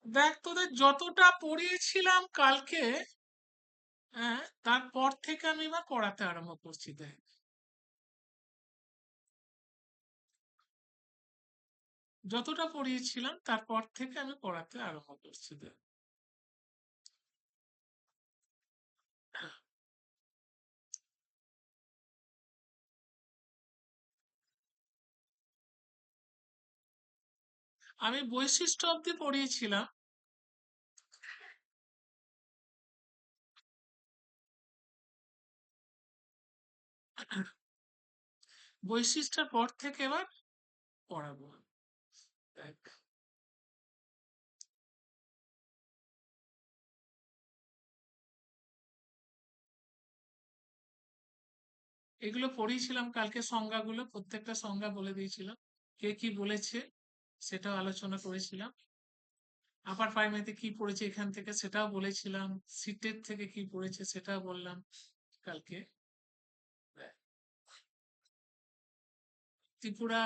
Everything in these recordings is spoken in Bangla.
দেখ তোদের যতটা পড়িয়েছিলাম কালকে, হ্যাঁ, তারপর থেকে আমি এবার পড়াতে আরম্ভ করছি। দেখ, যতটা পড়িয়েছিলাম তারপর থেকে আমি পড়াতে আরম্ভ করছি। দেখ, আমি বৈশিষ্ট্য অব্দি পড়িয়েছিলাম। বৈশিষ্ট্যের পর থেকে এবার পড়াবো। দেখ, এগুলো পড়িয়েছিলাম কালকে, সংজ্ঞাগুলো প্রত্যেকটা সংজ্ঞা বলে দিয়েছিলাম, কে কি বলেছে সেটাও আলোচনা করেছিলাম। আপার প্রাইমারিতে কি পড়েছে এখান থেকে সেটাও বলেছিলাম, সিটের থেকে কি পড়েছে সেটাও বললাম কালকে। ত্রিপুরা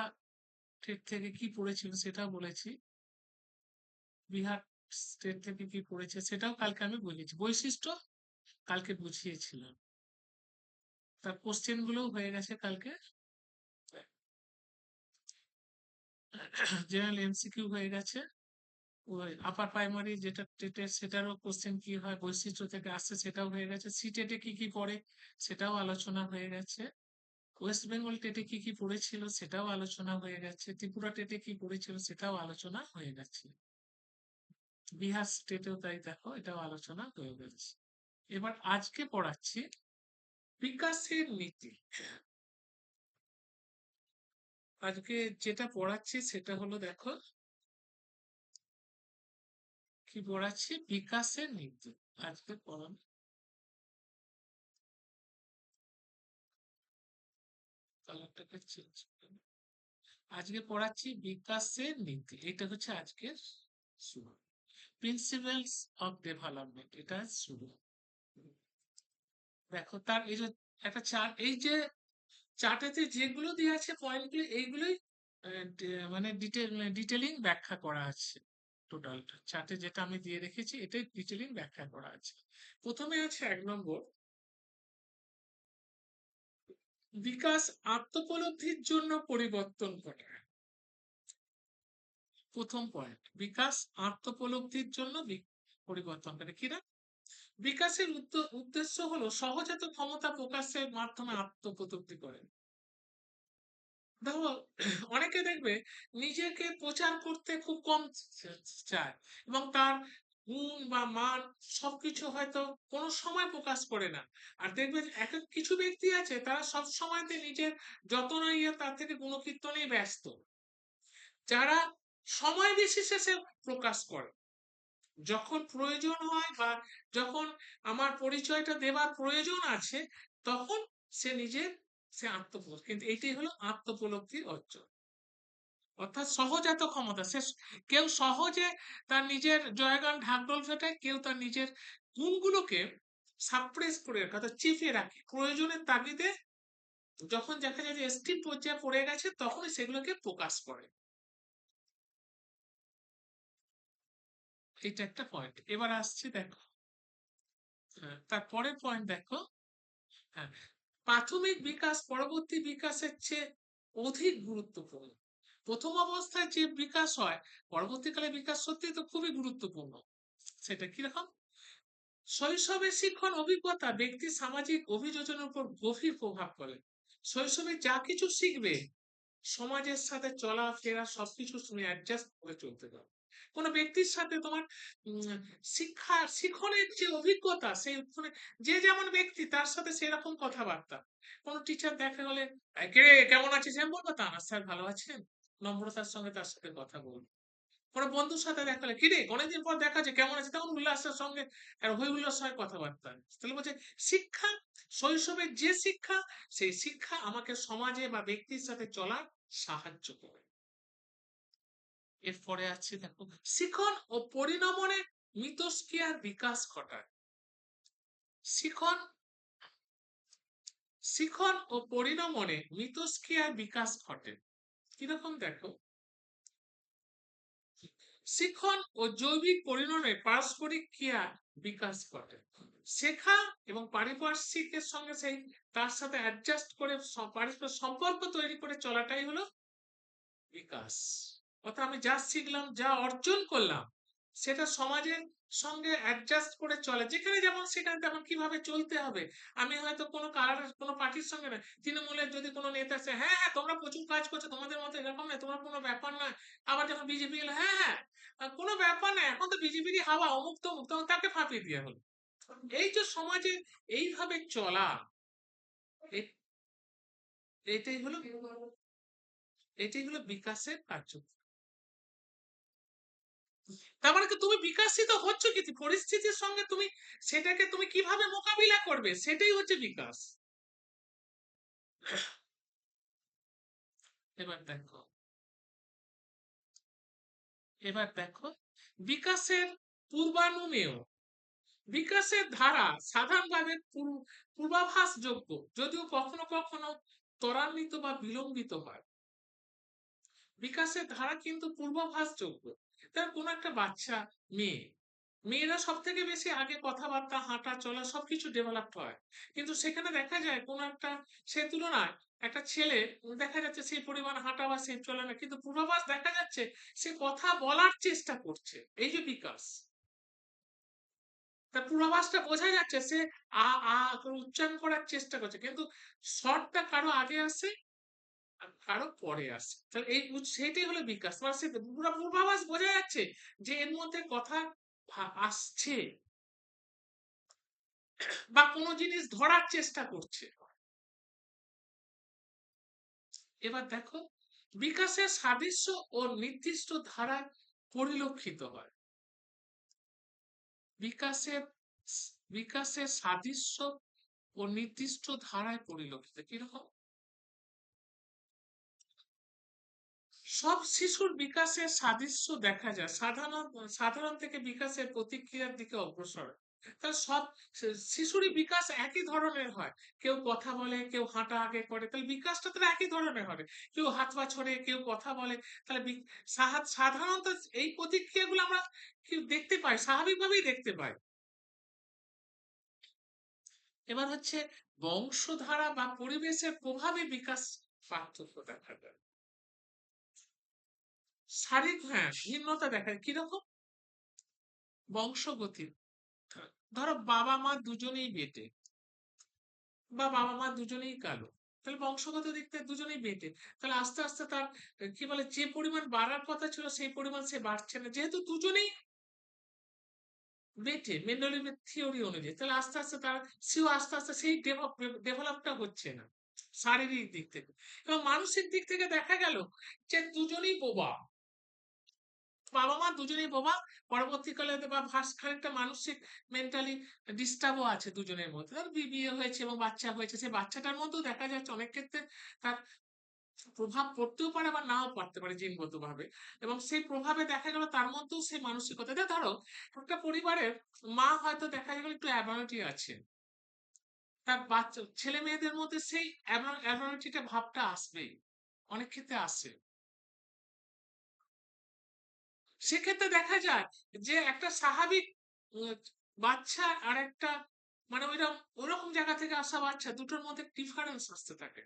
স্টেট থেকে কি পড়েছিল সেটাও বলেছি, বিহার স্টেট থেকে কি পড়েছে সেটাও কালকে আমি বলেছি। বৈশিষ্ট্য কালকে বুঝিয়েছিলাম, তার কোশ্চেন গুলোও হয়ে গেছে কালকে। জেনারেল এমসিকিউ হয়ে গেছে। ওই আপার প্রাইমারি যেটা টেটের সেটারও কোশ্চেন কি হয় বৈশিষ্ট্য থেকে আসছে সেটাও হয়ে গেছে। সি টেটে কি কি পড়ে সেটাও আলোচনা হয়ে গেছে। ওয়েস্ট বেঙ্গল টেটে কি কি পড়েছিল সেটাও আলোচনা হয়ে গেছে। ত্রিপুরা টেটে কি পড়েছিল সেটাও আলোচনা হয়ে গেছে। বিহার স্টেটেও তাই, দেখো এটাও আলোচনা হয়ে গেছে। এবার আজকে পড়াচ্ছি বিকাশের নীতি। আজকে যেটা পড়াচ্ছি সেটা হলো, দেখো কি পড়াচ্ছি, বিকাশের নীতি। আজকে পড়ানো, কালারটাকে চেঞ্জ করে, আজকে পড়াচ্ছি বিকাশের নীতি। এটা হচ্ছে আজকের শুরু, প্রিন্সিপালস অফ ডেভেলপমেন্ট, এটা শুরু। দেখো তার এই যে একটা চার্ট, এই যে চার্টেতে যেগুলো দেওয়া আছে পয়েন্টগুলো এইগুলোই মানে ডিটেলিং ব্যাখ্যা করা আছে। টোটালটা চার্টে যেটা আমি দিয়ে রেখেছি এটাই ডিটেলিং ব্যাখ্যা করা আছে। প্রথমে আছে 1 নম্বর, বিকাশ আত্মোপলব্ধির জন্য পরিবর্তন ঘটায়। প্রথম পয়েন্ট, বিকাশ আত্মোপলব্ধির জন্য পরিবর্তন করে। কিনা বিকাশের উদ্দেশ্য হলো সহজাত ক্ষমতা প্রকাশের মাধ্যমে আত্মপ্রতিপত্তি করে। দেখো অনেকে দেখবে নিজেকে প্রচার করতে খুব কম চায়, এবং তার গুণ বা মান সবকিছু হয়তো কোনো সময় প্রকাশ করে না। আর দেখবে যে এক এক কিছু ব্যক্তি আছে তারা সব সময়তে নিজের যত না ইয়ে তার থেকে গুণকীর্তনেই ব্যস্ত, যারা সময় বেশি শেষে প্রকাশ করে। যখন প্রয়োজন হয় বা যখন আমার পরিচয়টা দেবার প্রয়োজন আছে তখন সে নিজের সে আত্মপ্রকাশ, কিন্তু এটাই হলো আত্মোপলব্ধির অর্জন, অর্থাৎ সহজাত ক্ষমতা। সে কেউ সহজে তার নিজের জয়গান ঢাকঢোল পেটায়, কেউ তার নিজের গুণগুলোকে সাপ্রেস করে রাখে অর্থাৎ চেপে রাখে, প্রয়োজনের তাগিদে যখন দেখা যায় যে এক্সট্রিম পর্যায়ে পড়ে গেছে তখনই সেগুলোকে প্রকাশ করে। এটা একটা পয়েন্ট। এবার আসছে দেখো, তারপরের পয়েন্ট দেখো, হ্যাঁ, প্রাথমিক বিকাশ পরবর্তী বিকাশের চেয়ে অধিক গুরুত্বপূর্ণ। প্রথম অবস্থায় যে বিকাশ হয় পরবর্তীকালে বিকাশ সত্যি তো খুবই গুরুত্বপূর্ণ। সেটা কিরকম, শৈশবে শিক্ষণ অভিজ্ঞতা ব্যক্তির সামাজিক অভিযোজনের উপর গভীর প্রভাব ফেলে। শৈশবে যা কিছু শিখবে সমাজের সাথে চলাফেরা সবকিছু তুমি অ্যাডজাস্ট করে চলতে পারো। কোনো ব্যক্তির সাথে তোমার শিখনের যে অভিজ্ঞতা সেই যে যেমন ব্যক্তি তার সাথে সেরকম কথাবার্তা। কোনো টিচার দেখা গেলে কে কেমন আছিস আমি বলবো তা না স্যার ভালো আছেন, নম্রতার সঙ্গে তার সাথে কথা বলবো। কোনো বন্ধুর সাথে দেখা হলে কিরে অনেকদিন পর দেখা যায় কেমন আছে, তখন উল্লাসের সঙ্গে আর হই হুল্লোর সঙ্গে কথাবার্তা। তাহলে বলছে শিক্ষা, শৈশবের যে শিক্ষা সেই শিক্ষা আমাকে সমাজে বা ব্যক্তির সাথে চলার সাহায্য করে। এরপরে আছে দেখো, শিখন ও পরিণমনে মিথস্ক্রিয়ার বিকাশ ঘটায়। শিখন শিখন ও পরিণমনে মিথস্ক্রিয়ার বিকাশ ঘটে। কিরকম দেখো, শিখন ও জৈবিক পরিণামে পারস্পরিক ক্রিয়া বিকাশ ঘটে। শেখা এবং পারিপার্শ্বিকের সঙ্গে সেই তার সাথে অ্যাডজাস্ট করে পারস্পরিক সম্পর্ক তৈরি করে চলাটাই হলো বিকাশ। অর্থাৎ আমি যা শিখলাম, যা অর্জন করলাম, সেটা সমাজের সঙ্গে অ্যাডজাস্ট করে চলে। যেখানে যেমন সেখানে তেমন কিভাবে চলতে হবে। আমি হয়তো কোনো পার্টির সঙ্গে না, তৃণমূলের যদি কোনো নেতা আছে, হ্যাঁ হ্যাঁ তোমরা প্রচুর কাজ করছো, তোমাদের মতো এরকম নয়, তোমার কোনো ব্যাপার নয়। আবার যখন বিজেপি এলো, হ্যাঁ হ্যাঁ কোনো ব্যাপার নয়, এখন তো বিজেপিরই হাওয়া, অমুক তমুক, তখন তাকে ফাঁপিয়ে দেওয়া হলো। এই যে সমাজে এইভাবে চলা, এ- এটাই হলো এটাই হলো বিকাশের কার্যক্রম। তার মানে কি তুমি বিকাশিত হচ্ছ, কি পরিস্থিতির সঙ্গে তুমি সেটাকে তুমি কিভাবে মোকাবিলা করবে, সেটাই হচ্ছে বিকাশ। এবার দেখো এবার দেখো বিকাশের পূর্বানুমেয়। বিকাশের ধারা সাধারণভাবে পূর্বাভাসযোগ্য, যদিও কখনো কখনো ত্বরান্বিত বা বিলম্বিত হয়। বিকাশের ধারা কিন্তু পূর্বাভাসযোগ্য। তার কোনো একটা বাচ্চা মেয়ে, মেয়েরা সব থেকে বেশি আগে কথাবার্তা, হাঁটা চলা সবকিছু ডেভেলপ হয়। কিন্তু সেখানে দেখা যায় কোনো একটা, সে তুলনায় একটা ছেলে দেখা যাচ্ছে সেই পরিমাণ হাঁটা বা সে চলে না, কিন্তু পূর্বাভাস দেখা যাচ্ছে সে কথা বলার চেষ্টা করছে। এই যে বিকাশ, তার পূর্বাভাসটা বোঝা যাচ্ছে সে আ আ করে উচ্চারণ করার চেষ্টা করছে, কিন্তু শর্টটা কারো আগে আসে আর কারো পরে আসে। তাহলে এই সেইটাই হলো বিকাশ। মানে সে পুরো পূর্বাভাস বোঝা যাচ্ছে যে এর মধ্যে কথা আসছে বা কোনো জিনিস ধরার চেষ্টা করছে। এবার দেখো বিকাশের সাদৃশ্য ও নির্দিষ্ট ধারায় পরিলক্ষিত হয়। বিকাশের বিকাশের সাদৃশ্য ও নির্দিষ্ট ধারায় পরিলক্ষিত কিরকম? সব শিশুর বিকাশের সাদৃশ্য দেখা যায়, সাধারণ থেকে বিকাশের প্রতিক্রিয়ার দিকে অগ্রসর হয়। তাহলে সব শিশুরই বিকাশ একই ধরনের হয়। কেউ কথা বলে, কেউ হাঁটা আগে করে, তাহলে বিকাশটা তো একই ধরনের হবে। কেউ হাত পা ছড়ে, কেউ কথা বলে। তাহলে সাধারণত এই প্রতিক্রিয়াগুলো আমরা কি দেখতে পাই, স্বাভাবিকভাবেই দেখতে পাই। এবার হচ্ছে বংশধারা বা পরিবেশের প্রভাবে বিকাশ পার্থক্য দেখা যায়। শারীরিক, হ্যাঁ, ভিন্নতা দেখা যায় কিরকম? বংশগতি, ধরো বাবা মা দুজনেই বেটে বা বাবা মা দুজনেই কালো, তাহলে বংশগত দিক থেকে দুজনেই বেটে। তাহলে আস্তে আস্তে তার কি বলে, যে পরিমাণ বাড়ার কথা ছিল সেই পরিমাণ সে বাড়ছে না, যেহেতু দুজনেই বেটে মেন্ডেলিভের থিওরি অনুযায়ী। তাহলে আস্তে আস্তে তার সেও আস্তে আস্তে সেই ডেভেলপটা হচ্ছে না শারীরিক দিক থেকে। এবং মানসিক দিক থেকে দেখা গেল যে দুজনেই বোবা, বাবা মা দুজনেই বোবা। পরবর্তীকালে বা খানিকটা মানসিক মেন্টালি ডিস্টার্বও আছে দুজনের মধ্যে। ধর বিয়ে হয়েছে এবং বাচ্চা হয়েছে, সেই বাচ্চাটার মধ্যেও দেখা যাচ্ছে অনেক ক্ষেত্রে তার প্রভাব পড়তেও পারে বা নাও পড়তে পারে জিনগত ভাবে। এবং সেই প্রভাবে দেখা গেল তার মধ্যেও সেই মানসিকতা, ধরো একটা পরিবারের মা হয়তো দেখা গেল একটু অ্যাবনটি আছে, তার বাচ্চা ছেলে মেয়েদের মধ্যে সেই অ্যাবনটিটা ভাবটা আসবেই, অনেক ক্ষেত্রে আসে। সেক্ষেত্রে দেখা যায় যে একটা স্বাভাবিক উম, বাচ্চা আর একটা মানে ওইরকম জায়গা থেকে আসা বাচ্চা, দুটোর মধ্যে ডিফারেন্স আসতে থাকে।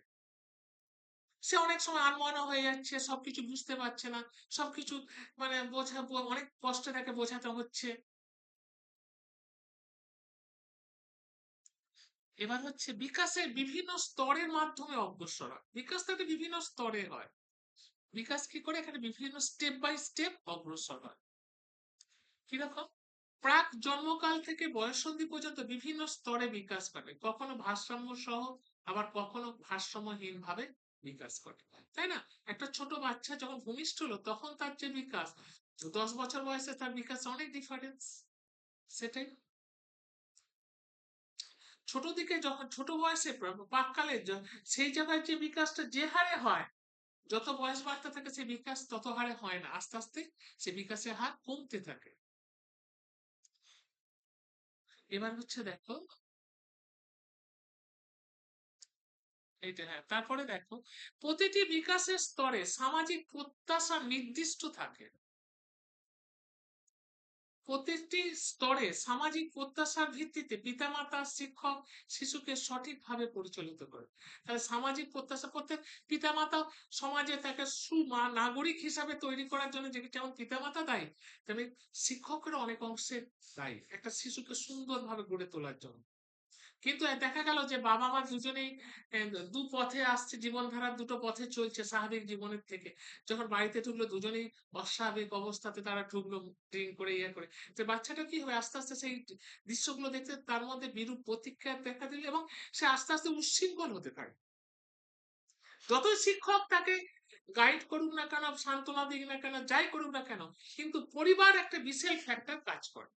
সে অনেক সময় আনমনা হয়ে যাচ্ছে, সবকিছু বুঝতে পারছে না, সবকিছু মানে অনেক কষ্টে তাকে বোঝাতে হচ্ছে। এবার হচ্ছে বিকাশের বিভিন্ন স্তরের মাধ্যমে অগ্রসর হয়। বিকাশ তাকে বিভিন্ন স্তরে হয়। বিকাশ কি করে, এখানে বিভিন্ন স্টেপ বাই স্টেপ অগ্রসর হয়। কিরকম? প্রাক জন্মকাল থেকে বয়ঃসন্ধি পর্যন্ত বিভিন্ন স্তরে বিকাশ ঘটে, কখনো ভারসাম্য সহ, আবার কখনো ভারসাম্যহীন ভাবে বিকাশ ঘটে, তাই না? একটা ছোট বাচ্চা যখন ভূমিষ্ঠ হলো তখন তার যে বিকাশ, 10 বছর বয়সে তার বিকাশ অনেক ডিফারেন্স। সেটাই ছোট দিকে যখন ছোট বয়সে প্রাককালে সেই জায়গায় যে বিকাশটা যে হারে হয়, যত বয়স বাড়তে থাকে সেই বিকাশ তত হারে হয় না, আস্তে আস্তে সে বিকাশের হার কমতে থাকে। এবার হচ্ছে দেখো এইটা, হ্যাঁ, তারপরে দেখো প্রতিটি বিকাশের স্তরে সামাজিক প্রত্যাশা নির্দিষ্ট থাকে। প্রতিটি স্তরে সামাজিক প্রত্যাশার ভিত্তিতে পিতামাতা শিক্ষক শিশুকে সঠিকভাবে পরিচালিত করে। তাহলে সামাজিক প্রত্যাশা প্রত্যেক পিতামাতা সমাজে তাকে নাগরিক হিসাবে তৈরি করার জন্য যেমন পিতামাতা দায়ী, তেমনি শিক্ষকেরা অনেক অংশে দায়ী একটা শিশুকে সুন্দরভাবে গড়ে তোলার জন্য। কিন্তু দেখা গেল যে বাবা মা দুজনেই দু পথে আসছে, জীবনধারার দুটো পথে চলছে স্বাভাবিক জীবনের থেকে। যখন বাড়িতে ঢুকলো দুজনেই অস্বাভাবিক অবস্থাতে তারা ঢুকলো, ড্রিঙ্ক করে ইয়ে করে, তো বাচ্চাটা কি হবে আস্তে আস্তে সেই দৃশ্যগুলো দেখতে তার মধ্যে বিরূপ প্রতিক্রিয়া দেখা দিল এবং সে আস্তে আস্তে উচ্ছৃঙ্খল হতে থাকে। যতই শিক্ষক তাকে গাইড করুক না কেন, সান্ত্বনা দিক না কেন, যাই করুক না কেন, কিন্তু পরিবার একটা বিশেষ ফ্যাক্টর কাজ করে।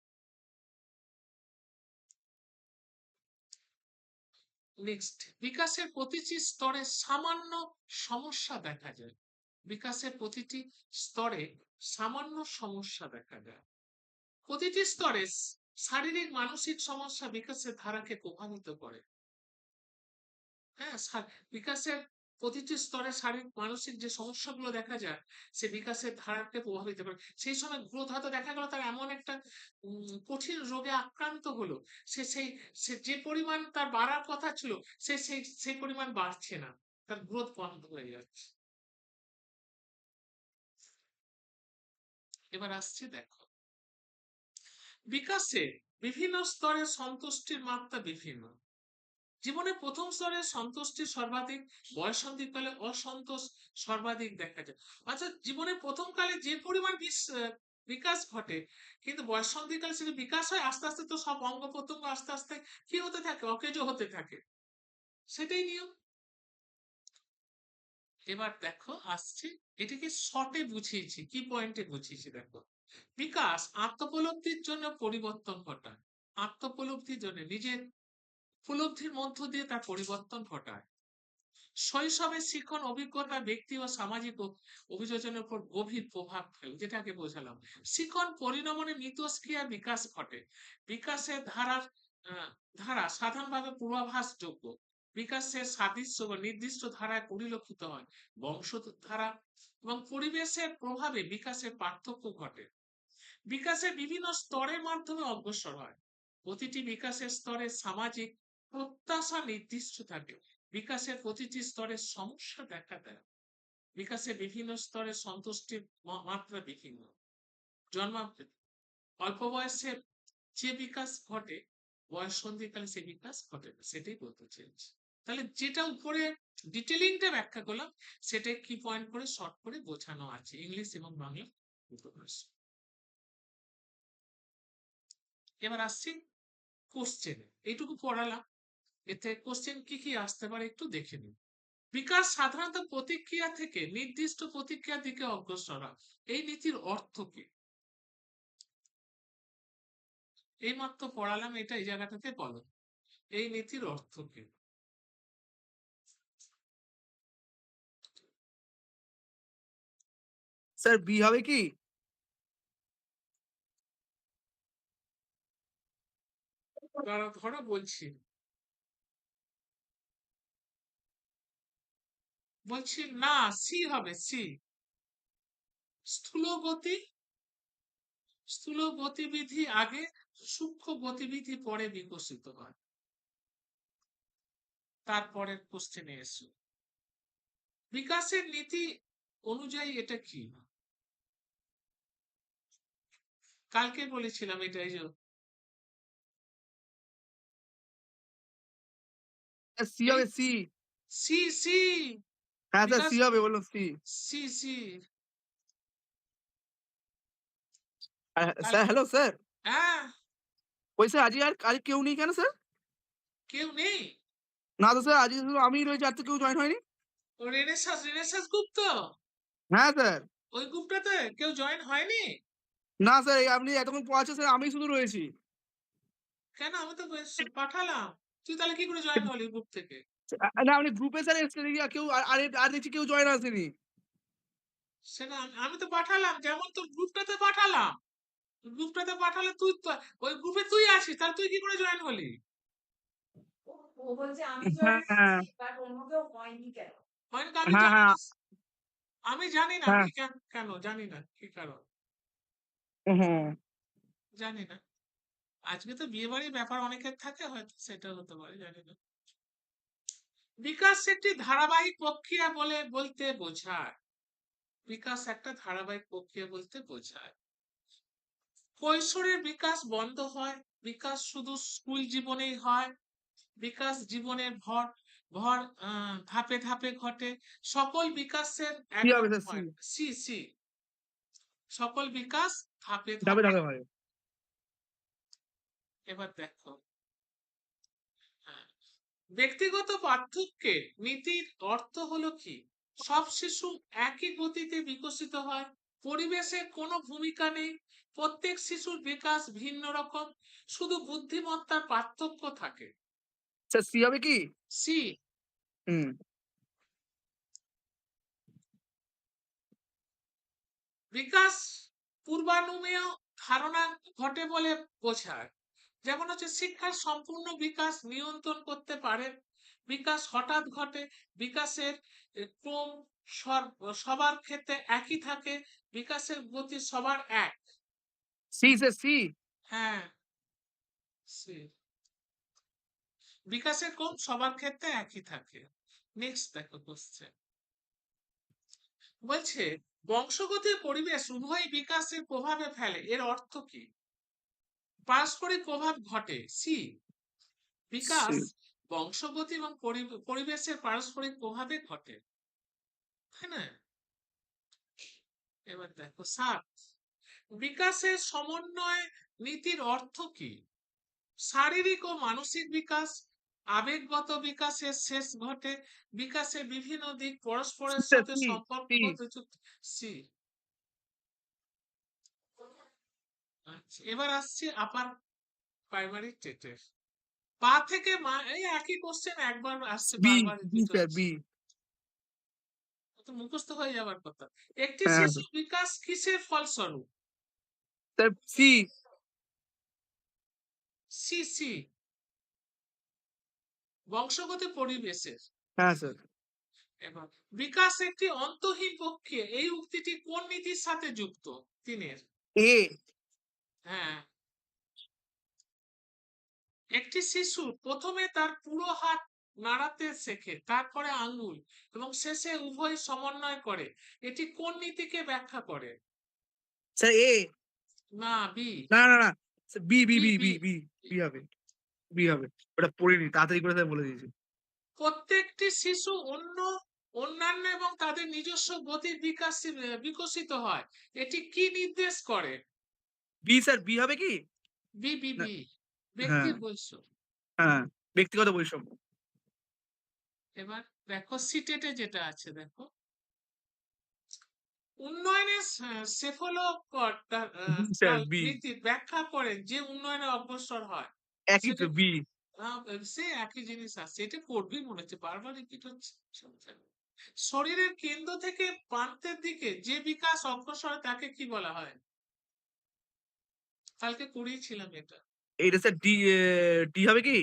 নেক্সট, বিকাশের প্রতিটি স্তরে সামান্য সমস্যা দেখা যায়। বিকাশের প্রতিটি স্তরে সামান্য সমস্যা দেখা যায়। প্রতিটি স্তরে শারীরিক মানসিক সমস্যা বিকাশের ধারাকে প্রভাবিত করে। হ্যাঁ, বিকাশের প্রতিটি স্তরে শারীরিক মানসিক যে সমস্যাগুলো দেখা যায় সে বিকাশের ধারাকে প্রভাবিত করে। সেই সময় গ্রোথ হয়তো দেখা গেল তার এমন একটা কঠিন রোগে আক্রান্ত হলো, সে যে পরিমাণ তার বাড়ার কথা ছিল সেই পরিমাণ বাড়ছে না, তার গ্রোথ বন্ধ হয়ে যাচ্ছে। এবার আসছে দেখো, বিকাশে বিভিন্ন স্তরে সন্তুষ্টির মাত্রা বিভিন্ন। জীবনের প্রথম স্তরে সন্তুষ্টি সর্বাধিক, বয়ঃসন্ধিকালে অসন্তোষ সর্বাধিক দেখা যায়। অর্থাৎ জীবনের প্রথম কালে যে পরিমাণ বিকাশ ঘটে, কিন্তু বয়ঃসন্ধিকালে সেটা বিকাশ হয় আস্তে আস্তে, তো সব অঙ্গ প্রত্যঙ্গ আস্তে আস্তে কি হতে থাকে, অকেজো হতে থাকে, সেটাই নিয়ম। এবার দেখো আসছে, এটাকে শর্টে বুঝিয়েছি, কি পয়েন্টে বুঝিয়েছি দেখো। বিকাশ আত্মোপলব্ধির জন্য পরিবর্তন ঘটায়, আত্মোপলব্ধির জন্য নিজের উপলব্ধির মধ্য দিয়ে তার পরিবর্তন ঘটায়। শৈশবের শিক্ষণ অভিজ্ঞতা ব্যক্তি ও সামাজিক অভিযোজনের উপর গভীর প্রভাব ফেলে, যেটাকে বোঝালাম। শিক্ষণ পরিণমনে মিথস্ক্রিয়া বিকাশ ঘটে। বিকাশের ধারা সাধারণভাবে পূর্বাভাসযোগ্য। বিকাশের সাদৃশ্য বা নির্দিষ্ট ধারায় পরিলক্ষিত হয়। বংশধারা এবং পরিবেশের প্রভাবে বিকাশের পার্থক্য ঘটে। বিকাশের বিভিন্ন স্তরের মাধ্যমে অগ্রসর হয়। প্রতিটি বিকাশের স্তরে সামাজিক প্রত্যাশা নির্দিষ্ট থাকে। বিকাশের প্রতিটি স্তরে সমস্যা দেখা দেয়। বিকাশের বিভিন্ন স্তরে সন্তুষ্টির মাত্রা বিভিন্ন। জন্মাবধি অল্প বয়সে যে বিকাশ ঘটে, বয়ঃসন্ধিকালে সে বিকাশ ঘটে না, সেটাই বলতে চেয়েছি। তাহলে যেটা উপরে ডিটেলিংটা ব্যাখ্যা করলাম সেটাই কি পয়েন্ট করে শর্ট করে বোঝানো আছে ইংলিশ এবং বাংলা দুটো ভাষা। এবার আসছি কোশ্চেন, এইটুকু পড়ালাম, এতে কোশ্চেন কি কি আসতে পারে একটু দেখে নিন। বিকাশ সাধারণত প্রতিক্রিয়া থেকে নির্দিষ্ট প্রতিক্রিয়ার দিকে অগ্রসর হয়। এই নীতির অর্থ কি? এই মাত্র পড়ালাম, এটা এই জায়গাটাতে বলো, এই নীতির অর্থ কি? স্যার বি হবে কি? ধরো বলছি, না, সি হবে, সি। স্থূল গতি, স্থূল গতিবিধি আগে, সূক্ষ্ম গতিবিধি পরে বিকশিত হয়। তারপরের কোশ্চেনে এসো, বিকাশের নীতি অনুযায়ী এটা কি? কালকে বলেছিলাম এটাই যে সি এই হবে, সি। C, C. হ্যাঁ স্যার, বিকাশ, সি হবে, বলুন সি। C, C. স্যার কালকে, হ্যালো স্যার, হ্যাঁ। ওই স্যার আজকে আর কেউ নেই কেন স্যার? কেউ নেই? না তো স্যার, আজকে শুধু আমিই রয়েছি, আর তো কেউ জয়েন হয়নি। ও রেনেসাস, রেনেসাস গ্রুপ তো, হ্যাঁ স্যার। ওই গ্রুপটাতে কেউ জয়েন হয়নি? না স্যার, এই আপনি এতক্ষণ পড়াচ্ছে স্যার, আমি শুধু রয়েছি। কেন, আমি তো পাঠালাম, তুই তাহলে কি করে জয়েন হলি গ্রুপ থেকে? না, আপনি গ্রুপে স্যার এসছে দেখি, আর কেউ আর দেখছি কেউ জয়েন আসেনি। সেটা আমি তো পাঠালাম, যেমন তোর গ্রুপটাতে পাঠালাম, গ্রুপটাতে পাঠালে তুই ওই গ্রুপে তুই আসিস, তাহলে তুই কি করে জয়েন হলি? ও বলছে আমি হ্যাঁ জয়েন হ্যাঁ হয়েছি বাট অন্য কেউ হয়নি কেন? হয়নি তো, আমি হ্যাঁ জানি হ্যাঁ না, আমি জানি না হ্যাঁ। কি কেন জানি না কি কারণ। হুম। জানি না। আজকে তো বিয়েবাড়ির ব্যাপার অনেকের থাকে, হয়তো সেটা হতে পারে, জানি না। বিকাশ একটি ধারাবাহিক প্রক্রিয়া বলতে বোঝায়। বিকাশ একটা ধারাবাহিক প্রক্রিয়া বলতে বোঝায়। কৈশোরের বিকাশ বন্ধ হয়, বিকাশ শুধু স্কুল জীবনেই হয়, বিকাশ জীবনের ভর ভর ধাপে ধাপে ঘটে, সকল বিকাশের কি হবে একরকম স্যার? সি হয় না। সি সকল বিকাশ ধাপে ধাপে ধাপে। ধাপে হয়। এবার দেখো, হ্যাঁ, ব্যক্তিগত পার্থক্যে নীতির অর্থ হলো কি? সব শিশু একই গতিতে বিকশিত হয়, পরিবেশের কোনো ভূমিকা নেই, প্রত্যেক শিশুর বিকাশ ভিন্ন রকম, শুধু বুদ্ধিমত্তার পার্থক্য থাকে। স্যার সি হবে কি? সি হুম। বিকাশ পূর্বানুমেয় ধারণা ঘটে বলে বোঝায়। যেমন হচ্ছে শিক্ষার সম্পূর্ণ বিকাশ নিয়ন্ত্রণ করতে পারে, বিকাশ হঠাৎ ঘটে, বিকাশের ক্রম সবার ক্ষেত্রে একই থাকে, বিকাশের গতি সবার এক। C sir C. হ্যাঁ, সি। বিকাশের ক্রম সবার ক্ষেত্রে একই থাকে। নেক্সট দেখো কোশ্চেন, বলছে বংশগত পরিবেশ উভয় বিকাশের প্রভাবে ফেলে, এর অর্থ কি? পারস্পরিক প্রভাব ঘটে, সি। বিকাশ বংশগতি এবং পরিবেশের পারস্পরিক প্রভাবে ঘটে, তাই না? এবার দেখো 7, বিকাশের সমন্বয় নীতির অর্থ কি? শারীরিক ও মানসিক বিকাশ, আবেগগত বিকাশের শেষ ঘটে, বিকাশের বিভিন্ন দিক পরস্পরের স্যার সাথে সি সি। সম্পর্কযুক্ত। সি। আচ্ছা, এবার আসছি আপার প্রাইমারি টেটের পা থেকে মা, এই একই কোশ্চেন একবার আসছে, বি বারবার বি রিপিট স্যার হচ্ছে, বি। তো মুখস্থ হয়ে যাবার কথা। একটি হ্যাঁ শিশু বিকাশ কিসের ফলস্বরূপ? Sir C. সি বংশগত পরিবেশের। হ্যাঁ স্যার। এবার বিকাশ একটি অন্তহীন প্রক্রিয়া, এই উক্তিটি কোন নীতির সাথে যুক্ত? তিনের। এ। হ্যাঁ, একটি শিশু প্রথমে তার পুরো হাত নাড়াতে শেখে, তারপরে আঙ্গুল, এবং শেষে উভয় সমন্বয় করে, এটি কোন নীতিকে ব্যাখ্যা করে? Sir A. না, বি। না না না B B B B B B B B হবে। বি হবে। ওটা পড়িনি, তাড়াতাড়ি করে স্যার বলে দিয়েছি। প্রত্যেকটি শিশু অন্যান্য এবং তাদের নিজস্ব গতির বিকশিত হয়, এটি কি নির্দেশ করে? বি স্যার বি হবে কি? বি বি না। বি হ্যাঁ ব্যক্তির বৈষম্য। হ্যাঁ ব্যক্তিগত বৈষম্য। এবার দেখো সিটেটে যেটা আছে, দেখো উন্নয়নের শেফলকর স্যার বি। নীতির ব্যাখ্যা করেন যে উন্নয়নে অগ্রসর হয়, একই তো সেটা বি। সে একই জিনিস আছে, এটা পড়বি মনে হচ্ছে, বারবার রিপিট হচ্ছে। শরীরের কেন্দ্র থেকে প্রান্তের দিকে যে বিকাশ অগ্রসর হয় তাকে কি বলা হয়? কালকে করিয়েছিলাম এটা। এইটা স্যার ডি। ডি হবে কি?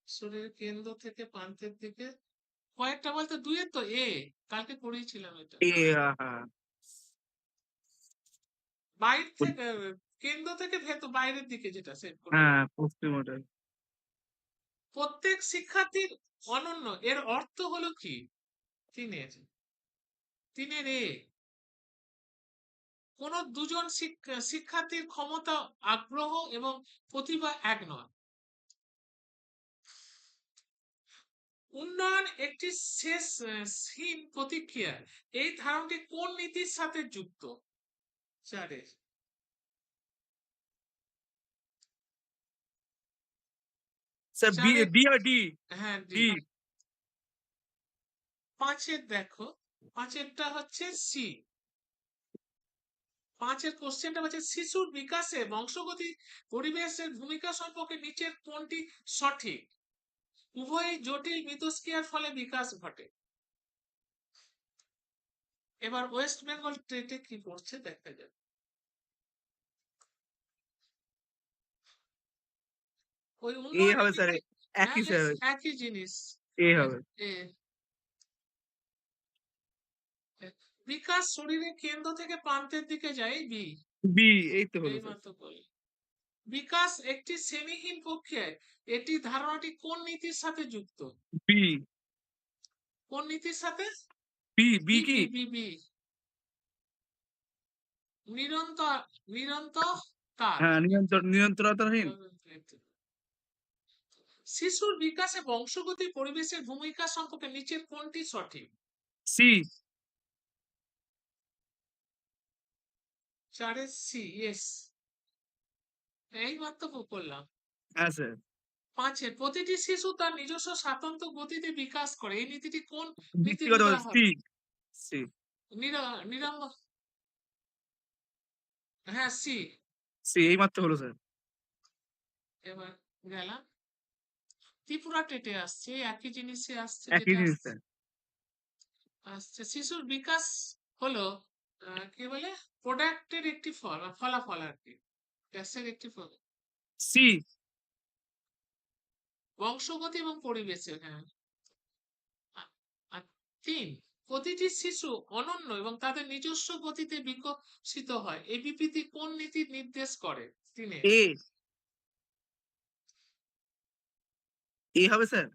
শরীরের কেন্দ্র থেকে প্রান্তের দিকে, কয়েকটা বলতে দুইয়ের তো এ, কালকে করিয়েছিলাম এটা। এ। হ্যাঁ বাইরে থেকে কেন্দ্র থেকে ভেতর বাইরের দিকে যেটা সেট করে। হ্যাঁ পশ্চিম ওটা। প্রত্যেক শিক্ষার্থীর অনন্য, এর অর্থ হলো কি? তিনের। তিনের এ, কোন দুজন শিক্ষার্থীর ক্ষমতা, আগ্রহ এবং প্রতিভা এক নয়। উন্নয়ন একটি শেষহীন প্রতিক্রিয়া, এই ধারণাটি কোন নীতির সাথে যুক্ত? চারের। স্যার বি চারের, বি হবে ডি। হ্যাঁ ডি। ডি। পাঁচের দেখো, পাঁচেরটা হচ্ছে সি। পাঁচের কোশ্চেনটা হচ্ছে শিশুর বিকাশে বংশগতি পরিবেশের ভূমিকা সম্পর্কে নিচের কোনটি সঠিক? উভয়ই জটিল মিথস্ক্রিয়ার ফলে বিকাশ ঘটে। এবার ওয়েস্ট বেঙ্গল স্টেটে কি পড়ছে দেখা যাবে। ওই এ উন্নয়নের হবে স্যার। নীতি, হ্যাঁ একই স্যার। একই জিনিস। এ হবে। এ, বিকাশ শরীরের কেন্দ্র থেকে প্রান্তের দিকে যায়, বি। বি। এই তো হলো এই স্যার। মাত্র বলি। বিকাশ একটি শ্রেণীহীন প্রক্রিয়ায়। এটি ধারণাটি কোন নীতির সাথে যুক্ত? বি কোন নীতির সাথে? বি বি কি বি বি বি নিরন্তর নিরন্তরতার। হ্যাঁ নিরন্তরতাহীন শিশুর বিকাশে বংশগতি পরিবেশের ভূমিকা সম্পর্কে নিচের কোনটি সঠিক? সি চারের সি, ইয়েস, এই মাত্র করলাম। হ্যাঁ স্যার পাঁচের প্রতিটি শিশু তার নিজস্ব স্বাতন্ত্র্য গতিতে বিকাশ করে, এই নীতিটি কোন নীতির ব্যক্তিগত উদাহরণ? সি সি নিরম হ্যাঁ সি। সি এই মাত্র হলো স্যার এবার গেলাম ত্রিপুরা টেটে আসছে, একই জিনিসে আসছে, একই যেটা জিনিস স্যার আসছে শিশুর বিকাশ হলো কি বলে প্রোডাক্টের একটি ফল, ফলাফল আর কি, গ্যাসের একটি ফল, সি বংশগতি এবং পরিবেশের। হ্যাঁ। আ- আর তিন, প্রতিটি শিশু অনন্য এবং তাদের নিজস্ব গতিতে বিকশিত হয়, এই বিবৃতি কোন নীতি নির্দেশ করে? তিনে এ এ হবে স্যার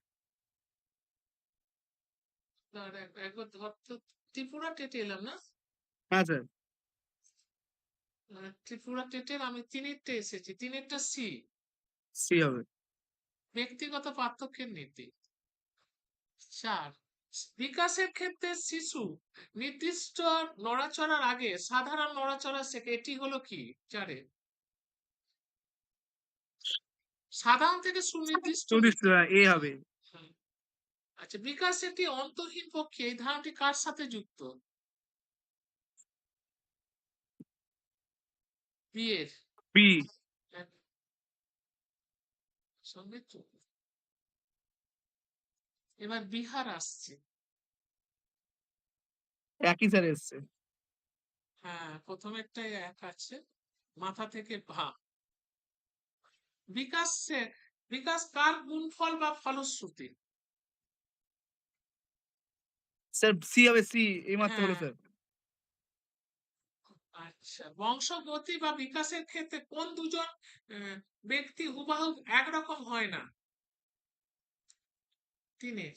একবার ধরতো, ত্রিপুরা টেটে এলাম না, হ্যাঁ স্যার ত্রিপুরা টেটের আমি তিনেরটা এসেছি, তিনেরটা সি, সি হবে ব্যক্তিগত পার্থক্যের নীতি। চার, বিকাশের ক্ষেত্রে শিশু নির্দিষ্ট নড়াচড়ার আগে সাধারণ নড়াচড়া শেখে, এটি হলো কি? চারে সাধারণ থেকে সুনির্দিষ্ট চল্লিশ এ হবে হুম। আচ্ছা, বিকাশ একটি অন্তহীন পক্ষে, এই ধারণাটি কার সাথে যুক্ত? বিয়ের বি সঙ্গে যুক্ত। এবার বিহার আসছে। একই স্যার এসছে হ্যাঁ, প্রথমে একটা এক আছে, মাথা থেকে ভা। বিকাশ কার গুণফল বা ফলশ্রুতি? স্যার সি হবে সি এই মাত্র হলো হ্যাঁ। স্যার আচ্ছা, বংশগতি বা বিকাশের ক্ষেত্রে কোন দুজন ব্যক্তি হুবাহু একরকম হয় না? তিনের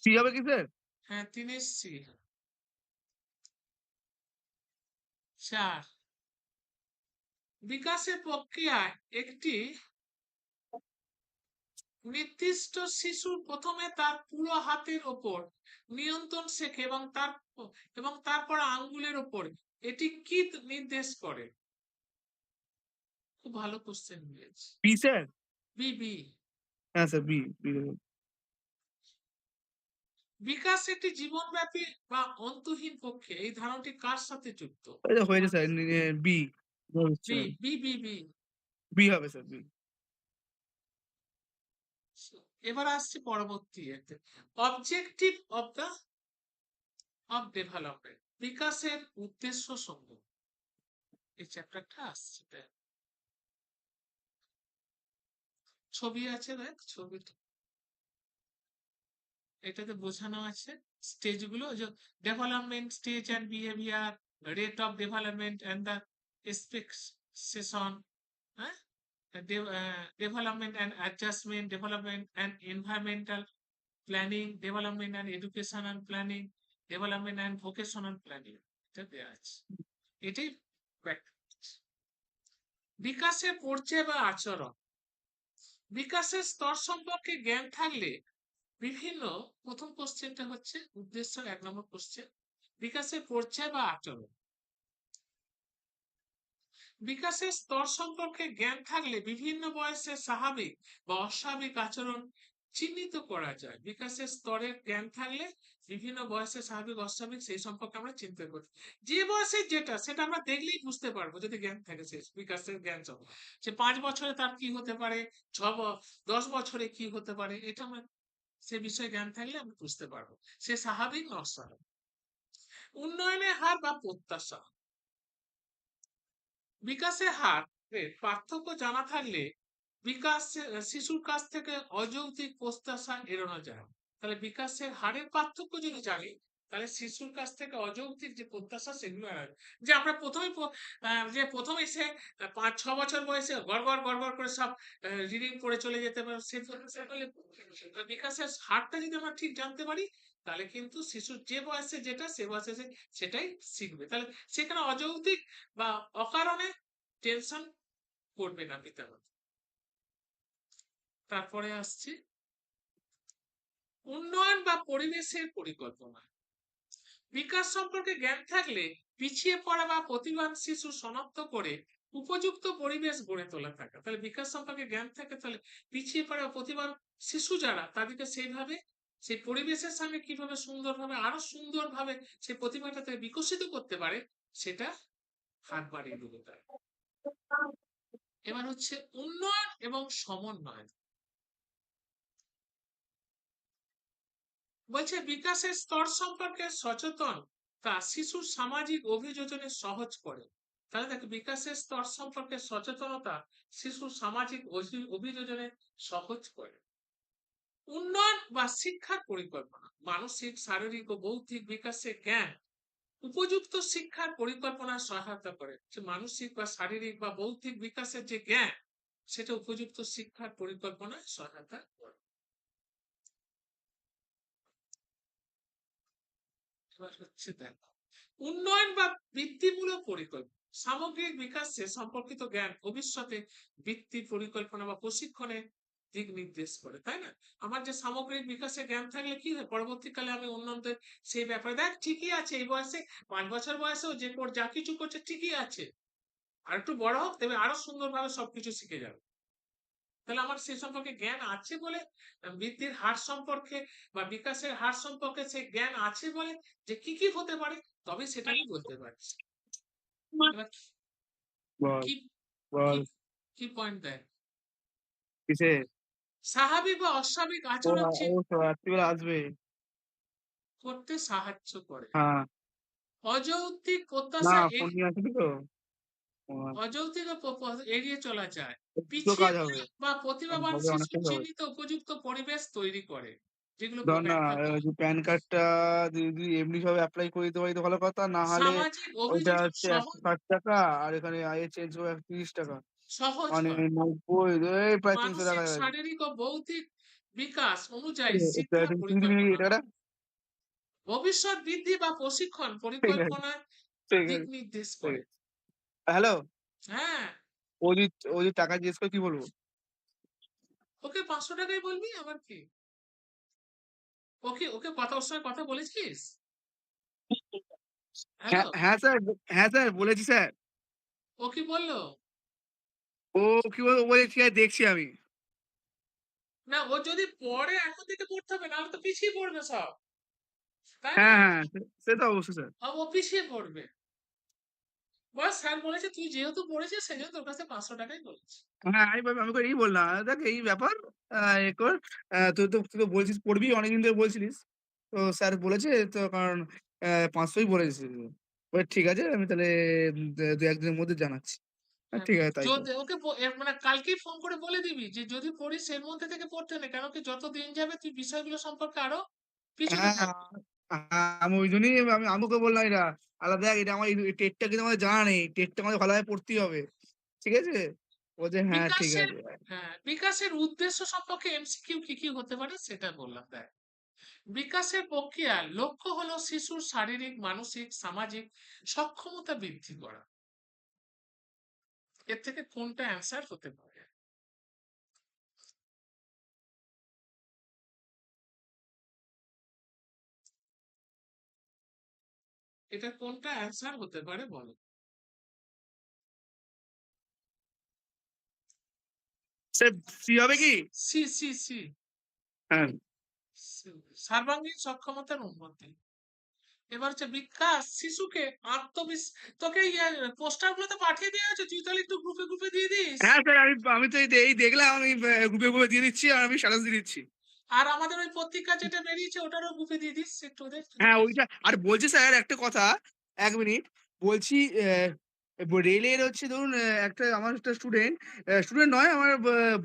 সি হবে কি স্যার হ্যাঁ, তিনের সি। চার, বিকাশের প্রক্রিয়ায় একটি নির্দিষ্ট শিশু প্রথমে তার পুরো হাতের ওপর নিয়ন্ত্রণ শেখে এবং তারপর আঙ্গুলের ওপর, এটি কি নির্দেশ করে? খুব ভালো কোশ্চেন দিয়েছে। বি স্যার বি বি হ্যাঁ স্যার বি বি বিকাশ একটি জীবনব্যাপী বা অন্তহীন পক্ষে, এই ধারণাটি কার সাথে যুক্ত? হয়েছে sir B B B B B B হবে স্যার বি এবার আসছে পরবর্তী এতে, অবজেক্টিভ অফ ডেভেলপমেন্ট, বিকাশের উদ্দেশ্য সমূহ, এই চ্যাপ্টারটা আসছে। দেখ, ছবি আছে, দেখ ছবিটা, এটাতে বোঝানো আছে স্টেজগুলো, যে development stage and behaviour, rate of development and the expectation, হ্যাঁ, development and adjustment, development and environmental planning, development and educational planning, development and vocational planning, এটা দেয়া আছে। এটাই ব্যাখ্যা। বিকাশের পর্যায় বা আচরণ, বিকাশের স্তর সম্পর্কে জ্ঞান থাকলে বিভিন্ন, প্রথম কোশ্চেনটা হচ্ছে উদ্দেশ্য, 1 নম্বর কোশ্চেন, বিকাশের পর্যায় বা আচরণ, বিকাশের স্তর সম্পর্কে জ্ঞান থাকলে বিভিন্ন বয়সে স্বাভাবিক বা অস্বাভাবিক আচরণ চিহ্নিত করা যায়। বিকাশের স্তরের জ্ঞান থাকলে বিভিন্ন বয়সে স্বাভাবিক অস্বাভাবিক সেই সম্পর্কে আমরা চিন্তা করি, যে বয়সে যেটা সেটা আমরা দেখলেই বুঝতে পারবো যদি জ্ঞান থাকে, সে বিকাশের জ্ঞান যে 5 বছরে তার কি হতে পারে, 10 বছরে কি হতে পারে, এটা আমরা সে বিষয়ে জ্ঞান থাকলে আমরা বুঝতে পারবো সে স্বাভাবিক না অস্বাভাবিক। উন্নয়নের হার বা প্রত্যাশা, বিকাশের হারের পার্থক্য জানা থাকলে শিশুর কাছ থেকে অযৌক্তিক প্রত্যাশা এড়ানো যায়। তাহলে বিকাশের হারের পার্থক্য যদি জানি, তাহলে শিশুর কাছ থেকে অযৌক্তিক যে প্রত্যাশা সেগুলো এড়াবে। যে আমরা প্রথমেই যে প্রথমেই সে ৫-৬ বছর বয়সে গড় করে সব রিডিং পড়ে চলে যেতে পারে, সে প্রত্যাশা করলে বিকাশের হারটা যদি আমরা ঠিক জানতে পারি, তাহলে কিন্তু শিশুর যে বয়সে যেটা সে বয়সে সে সেটাই শিখবে। তাহলে সেখানে অযৌক্তিক বা অকারণে টেনশন করবে না পিতামাতা। তারপরে আসছি উন্নয়ন বা পরিবেশের পরিকল্পনা। বিকাশ সম্পর্কে জ্ঞান থাকলে পিছিয়ে পড়া বা প্রতিভান শিশু শনাক্ত করে উপযুক্ত পরিবেশ গড়ে তোলা থাকে। তাহলে বিকাশ সম্পর্কে জ্ঞান থাকে, তাহলে পিছিয়ে পড়া বা প্রতিভান শিশু যারা তাদেরকে সেইভাবে সেই পরিবেশের সঙ্গে কিভাবে সুন্দরভাবে আরো সুন্দরভাবে সেই প্রতিভাটাকে বিকশিত করতে পারে সেটা হাত বাড়িয়ে দিতে পারে। এবার হচ্ছে উন্নয়ন এবং সমন্বয়। বলছে বিকাশের স্তর সম্পর্কে সচেতন তা শিশুর সামাজিক অভিযোজনে সহজ করে। তাহলে দেখো বিকাশের স্তর সম্পর্কে সচেতনতা শিশুর সামাজিক অভিযোজনে সহজ করে। উন্নয়ন বা শিক্ষার পরিকল্পনা মানসিক শারীরিক ও বৌদ্ধিক বিকাশে জ্ঞান উপযুক্ত শিক্ষার পরিকল্পনা সহায়তা করে। যে মানসিক বা শারীরিক বা বৌদ্ধিক বিকাশের যে জ্ঞান সেটা উপযুক্ত শিক্ষার পরিকল্পনায় সহায়তা করে। এবার হচ্ছে দেখো উন্নয়ন বা বৃত্তিমূলক পরিকল্পনা সামগ্রিক বিকাশে সম্পর্কিত জ্ঞান ভবিষ্যতে বৃত্তি পরিকল্পনা বা প্রশিক্ষণে দিক নির্দেশ করে, তাই না? আমার যে সামগ্রিক বিকাশে জ্ঞান থাকলে কি হয়, পরবর্তীকালে আমি উন্নয়নের সেই ব্যাপারে দেখ ঠিকই আছে এই বয়সে ৫ বছর বয়সেও যে যা কিছু করছে ঠিকই আছে, আর একটু বড় হোক তবে আরো সুন্দরভাবে সবকিছু শিখে যাবে। তাহলে আমার সে সম্পর্কে জ্ঞান আছে বলে বৃদ্ধির হার সম্পর্কে বা বিকাশের হার সম্পর্কে সেই জ্ঞান আছে বলে যে কি হতে পারে তবে সেটা আমি বলতে পারছি। এবার বল, কি কি বল। কি পয়েন্ট দেয় কিসে? স্বাভাবিক বা অস্বাভাবিক ও আচরণ ও তো রাত্রিবেলা আসবে। করতে সাহায্য করে। হ্যাঁ। অযৌক্তিক না, প্রত্যাশা ফোন নিয়ে আসবি তো? ও, অযৌক্তিক এড়িয়ে চলা যায়। দুটো পিছিয়ে কাজ হবে। পড়া বা প্রতিভাবান হবে, অনেক শিশু কাজ হবে। চিহ্নিত উপযুক্ত পরিবেশ তৈরি করে, যেগুলো ধর না, ব্যাখ্যা করে। যে প্যান কার্ডটা যদি এমনি ভাবে অ্যাপ্লাই করে দিতে পারি তো ভালো কথা, না হলে সামাজিক ওইটা অভিযোজন হচ্ছে সহজ ১৬০ টাকা, আর এখানে আগে চেঞ্জ হবে ৩০ টাকা। সহজ মানে হয়। ৯০, এই প্রায় ৩০০ টাকা মানসিক যাবে। শারীরিক ও বৌদ্ধিক বিকাশ অনুযায়ী শিক্ষা তুমি দিবি পরিকল্পনা এই টাকাটা? করে। ভবিষ্যৎ বৃদ্ধি বা প্রশিক্ষণ ঠিক আছে, পরিকল্পনায় ঠিক দিক আছে, নির্দেশ ঠিক করে। আছে। হ্যালো, হ্যাঁ, ও যদি ও যদি টাকা জিজ্ঞেস করে কি বলবো? ওকে ৫০০ টাকাই বলবি, আবার কি? ওকে ওকে ওর সঙ্গে কথা বলেছিস? হ্যাঁ, হ্যালো, হ্যাঁ স্যার, হ্যাঁ স্যার বলেছি স্যার। ও কি বললো? ও কি বলবো, বলে ঠিক আছে দেখছি আমি। না, ও যদি পড়ে এখন থেকে পড়তে হবে, নাহলে তো পিছিয়ে পড়বে সব, তাই না? হ্যাঁ, হ্যাঁ, সে তো অবশ্যই স্যার। ও পিছিয়ে পড়বে। বাস স্যার বলেছে তুই যেহেতু পড়েছিস সেজন্য তোর কাছে ৫০০ টাকাই বলেছে। হ্যাঁ, আমি ওকে এই বললাম, দেখ এই ব্যাপার, এ কর, তুই তো বলছিস পড়বি, অনেকদিন ধরে বলছিলিস। তো স্যার বলেছে তো, কারণ ৫০০ ই বলেছে। বলে ঠিক আছে, আমি তাহলে ২-১ দিনের মধ্যে জানাচ্ছি। হ্যাঁ, ঠিক আছে তাই কর। যদি ওকে মানে কালকেই ফোন করে বলে দিবি যে যদি পড়িস এর মধ্যে থেকে পড়তে নে, কেন কি যত দিন যাবে তুই বিষয়গুলো সম্পর্কে আরো পিছনে হ্যাঁ, থাকবি। আমি ওইজন্যই আমি ওকে বললাম এটা। আলাদা দেখ, এটা আমার এই টেটটা কিন্তু আমাদের জানা নেই। টেটটা আমাদের ভালোভাবে পড়তেই হবে। ঠিক আছে? বলছে হ্যাঁ ঠিক বিকাশের আছে। বিকাশের উদ্দেশ্য সম্পর্কে এমসিকিউ কি হতে পারে সেটা বললাম। দেখ, বিকাশের প্রক্রিয়ার লক্ষ্য হলো শিশুর শারীরিক, মানসিক, সামাজিক সক্ষমতা বৃদ্ধি করা। এর থেকে কোনটা অ্যান্সার হতে পারে? এটা কোনটা অ্যান্সার হতে পারে বলো? সে সি হবে কি? সি সি সি হ্যাঁ। সর্বাঙ্গীন সক্ষমতার উন্নতি। এবার হচ্ছে বিকাশ শিশুকে তোকে পোস্টার গুলোতে পাঠিয়ে দেওয়া হয়েছে, তুই তাহলে একটু গ্রুপে দিয়ে দিস। হ্যাঁ স্যার, আমি তো এই দেখলাম, আমি গ্রুপে দিয়ে দিচ্ছি, আর আমি স্ট্যাটাস দিয়ে দিচ্ছি। আর আমাদের ওই পত্রিকা যেটা বেরিয়েছে ওটারও গ্রুপে দিয়ে দিস একটু ওদের যদি হ্যাঁ, পারিস। ওইটা আর বলছি স্যার একটা কথা, ১ মিনিট। বলছি রেলের হচ্ছে ধরুন, একটা আমার একটা স্টুডেন্ট নয়, আমার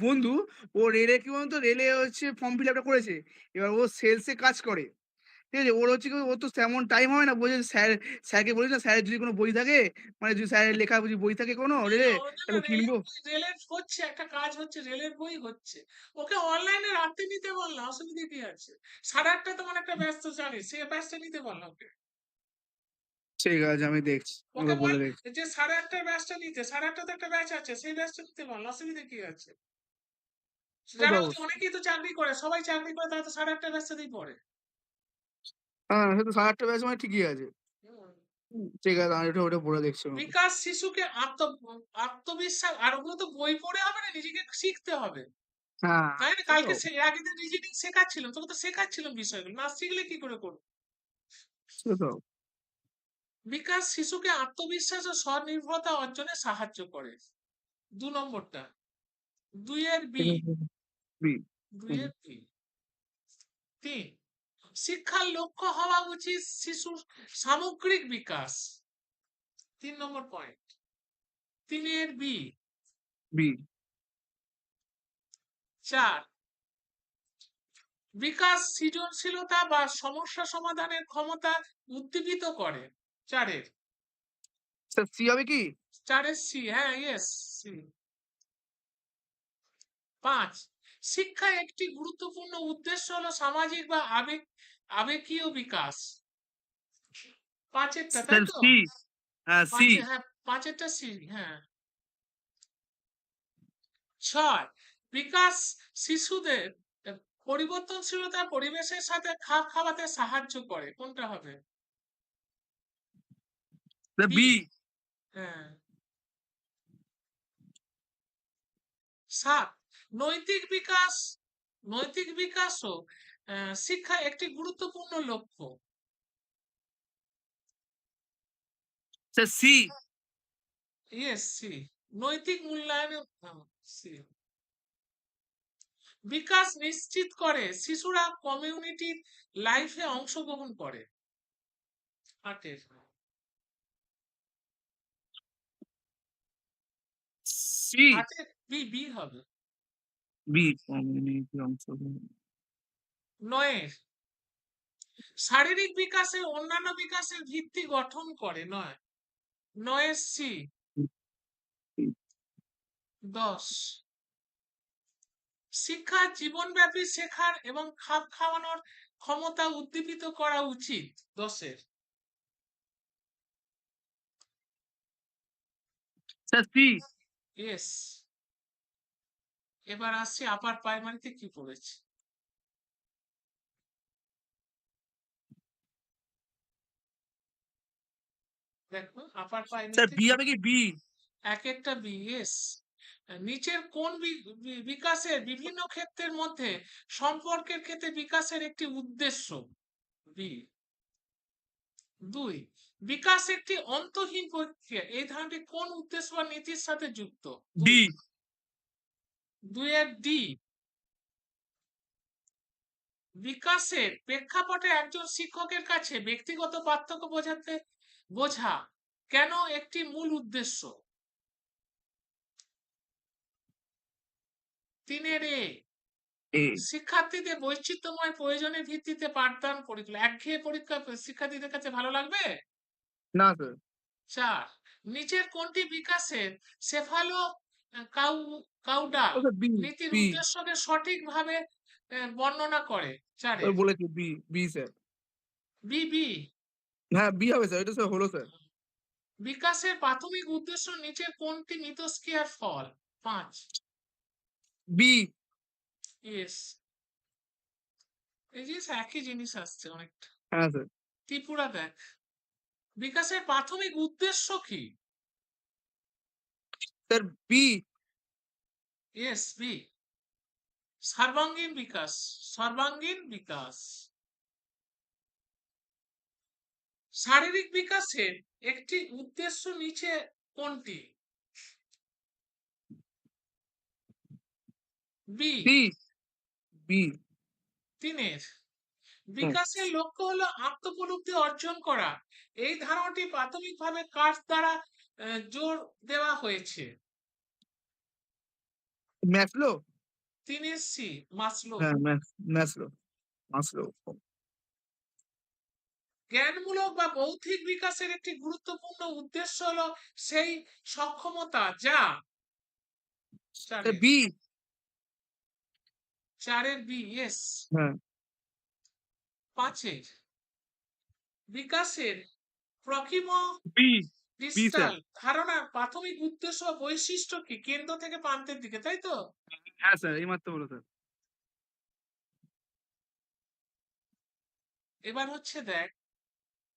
বন্ধু। ও রেলে কি বলুন তো, রেলে হচ্ছে ফর্ম ফিল আপ টা করেছে। এবার ও সেলস এ কাজ করে। ঠিক আছে? ওর হচ্ছে কি ওর তো তেমন টাইম হয় না। বলছে স্যারকে বলেছি না স্যারের যদি কোনো বই থাকে, মানে যদি স্যারের লেখা বুঝি বই থাকে কোনো রেলে না, তাহলে কিনবো। রেলের হচ্ছে একটা কাজ হচ্ছে, রেলের বই হচ্ছে। ওকে অনলাইনে রাতে নিতে বল না, অসুবিধে কি আছে? 8:30 তোমার একটা ব্যাচ তো জানিস, সে ব্যাচটা নিতে বল না ওকে। ঠিক আছে আমি দেখছি। ওকে ওকে বল বলে দেখছি। যে 8:30 ব্যাচটা নিতে, 8:30 তে একটা ব্যাচ আছে, সেই ব্যাচটা নিতে বল, অসুবিধে কি আছে? সে তো যারা হচ্ছে অবশ্যই। অনেকেই তো চাকরি করে, সবাই চাকরি করে, তারা তো 8:30 ব্যাচটাতেই পড়ে। হ্যাঁ, সে তো 8:30 ব্যাচ মানে ঠিকই আছে। হুম। ঠিক আছে আমি ওটা বলে দেখছি ওকে। বিকাশ শিশুকে আত্মবিশ্বাস, আর ওগুলো তো বই পড়ে হবে না, নিজেকে শিখতে হবে। হ্যাঁ, তাই না? সে তো কালকে এর আগের দিন রিজনিং শেখাচ্ছিলাম, তোকে তো শেখাচ্ছিলাম বিষয়গুলো, না শিখলে কি করে করবো? সে তো বিকাশ শিশুকে আত্মবিশ্বাস ও স্বনির্ভরতা অর্জনে সাহায্য করে। ২ নম্বরটা। ২ এর ঠিক বি। আছে। বি ২ হুম। এর বি। ৩, শিক্ষার লক্ষ্য হওয়া উচিত শিশুর সামগ্রিক বিকাশ। ৩ নম্বর পয়েন্ট। ৩ এর বি। বি ৪, বিকাশ সৃজনশীলতা বা সমস্যা সমাধানের ক্ষমতা উদ্দীপিত করে। ৪ এর। স্যার সি হবে কি? ৪ এর সি, হ্যাঁ, ইয়েস, সি। ৫, শিক্ষা একটি গুরুত্বপূর্ণ উদ্দেশ্য হলো সামাজিক বা আবেগীয় বিকাশ। ৫ এরটা, তাই স্যার তো? সি। হ্যাঁ, সি। ৫ এ, হ্যাঁ, ৫ এরটা সি, হ্যাঁ। ৬, বিকাশ শিশুদের পরিবর্তনশীলতা পরিবেশের সাথে খাপ খাওয়াতে সাহায্য করে। কোনটা হবে? Sir B, B. হ্যাঁ। ৭, নৈতিক বিকাশ, নৈতিক বিকাশও শিক্ষা একটি গুরুত্বপূর্ণ লক্ষ্য। Sir C. Yes, C. নৈতিক মূল্যায়নের, সি। বিকাশ নিশ্চিত করে শিশুরা কমিউনিটির লাইফে অংশগ্রহণ করে। ৮ এর। সি। ৮ এর বি, বি হবে। বি কমিউনিটি অংশগ্রহণ। ৯ এর, শারীরিক বিকাশে অন্যান্য বিকাশের ভিত্তি গঠন করে। ৯ এর সি। ১০, শিক্ষা জীবনব্যাপী শেখার এবং খাপ খাওয়ানোর ক্ষমতা উদ্দীপিত করা উচিত। ১০ এর। Sir C. ইয়েস। এবার আসছি আপার প্রাইমারিতে কি পড়েছি। দেখো আপার স্যার প্রাইমারিতে বি হবে কি? বি। এক একটা বি, ইয়েস। নিচের কোন বিকাশের বিভিন্ন ক্ষেত্রের মধ্যে সম্পর্কের ক্ষেত্রে বিকাশের একটি উদ্দেশ্য? বি। ২, বিকাশ একটি অন্তহীন প্রক্রিয়া, এই ধারণাটি কোন উদ্দেশ্য বা নীতির সাথে যুক্ত? ডি। ২ এর ডি, বিকাশের প্রেক্ষাপটে একজন শিক্ষকের কাছে ব্যক্তিগত পার্থক্য বোঝা কেন একটি মূল উদ্দেশ্য? ৩ এর এ, এ। শিক্ষার্থীদের বৈচিত্র্যময় প্রয়োজনের ভিত্তিতে পাঠদান পরিকল্পনা, একঘেয়ে পরীক্ষা শিক্ষার্থীদের কাছে ভালো লাগবে? না স্যার। ৪, নিচের কোনটি বিকাশের সেফালো কাউ কাউডাল ও স্যার বি। নীতির বি। উদ্দেশ্যকে সঠিকভাবে বর্ণনা করে? ওই ৪ বলেছি B. B sir. B, B. হ্যাঁ, বি হবে স্যার। এটা স্যার হলো স্যার। বিকাশের প্রাথমিক উদ্দেশ্য নিচের কোনটি মিথস্ক্রিয়ার ফল? ৫, বি। ইয়েস। এই যে একই জিনিস আসছে অনেকটা। হ্যাঁ স্যার। ত্রিপুরা দেখ, বিকাশের প্রাথমিক উদ্দেশ্য কি? Sir B. Yes, B. সর্বাঙ্গীন বিকাশ, সর্বাঙ্গীন বিকাশ। শারীরিক বিকাশের একটি উদ্দেশ্য নিচে কোনটি? বি। সি। বি। ৩ এর, হুম। বিকাশের লক্ষ্য হলো আত্মোপলব্ধি অর্জন করা, এই ধারণাটি প্রাথমিকভাবে কার দ্বারা জোর দেওয়া হয়েছে? ম্যাসলো। ৩ এর সি, মাসলো। হ্যাঁ, ম্যাসলো। মাসলো। জ্ঞানমূলক বা বৌদ্ধিক বিকাশের একটি গুরুত্বপূর্ণ উদ্দেশ্য হলো সেই সক্ষমতা যা স্যার চারের বি। চারের বি, ইয়েস। হ্যাঁ। 5 বিকাশের প্রকিম বি। B sir. ডিস্টাল ধারণার প্রাথমিক উদ্দেশ্য ও বৈশিষ্ট্য কি? কেন্দ্র থেকে প্রান্তের দিকে, তাই তো? হ্যাঁ স্যার, এইমাত্র বলো স্যার। এবার হচ্ছে দেখ,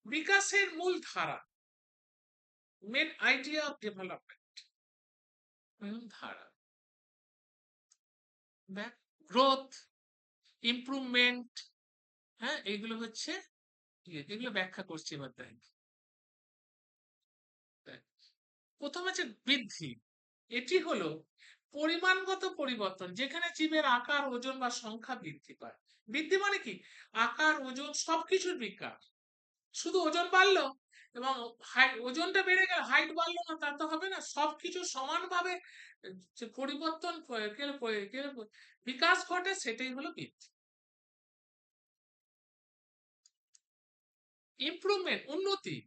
বিকাশের মূল ধারা, মেন আইডিয়া অফ ডেভেলপমেন্ট, মূল ধারা, দেখ গ্রোথ, ইমপ্রুভমেন্ট, হ্যাঁ এইগুলো হচ্ছে এগুলো ব্যাখ্যা করছি। এবার দেখ, প্রথম আছে বৃদ্ধি। এটি হলো পরিমাণগত পরিবর্তন যেখানে জীবের আকার, ওজন বা সংখ্যা বৃদ্ধি পায়। বৃদ্ধি মানে কি? আকার, ওজন সবকিছুর বিকাশ। শুধু ওজন বাড়লো এবং ওজনটা বেড়ে গেল, হাইট বাড়লো না, তা তো হবে না। সবকিছু সমানভাবে যে পরিবর্তন বিকাশ ঘটে, সেটাই হলো বৃদ্ধি। ইমপ্রুভমেন্ট উন্নতি।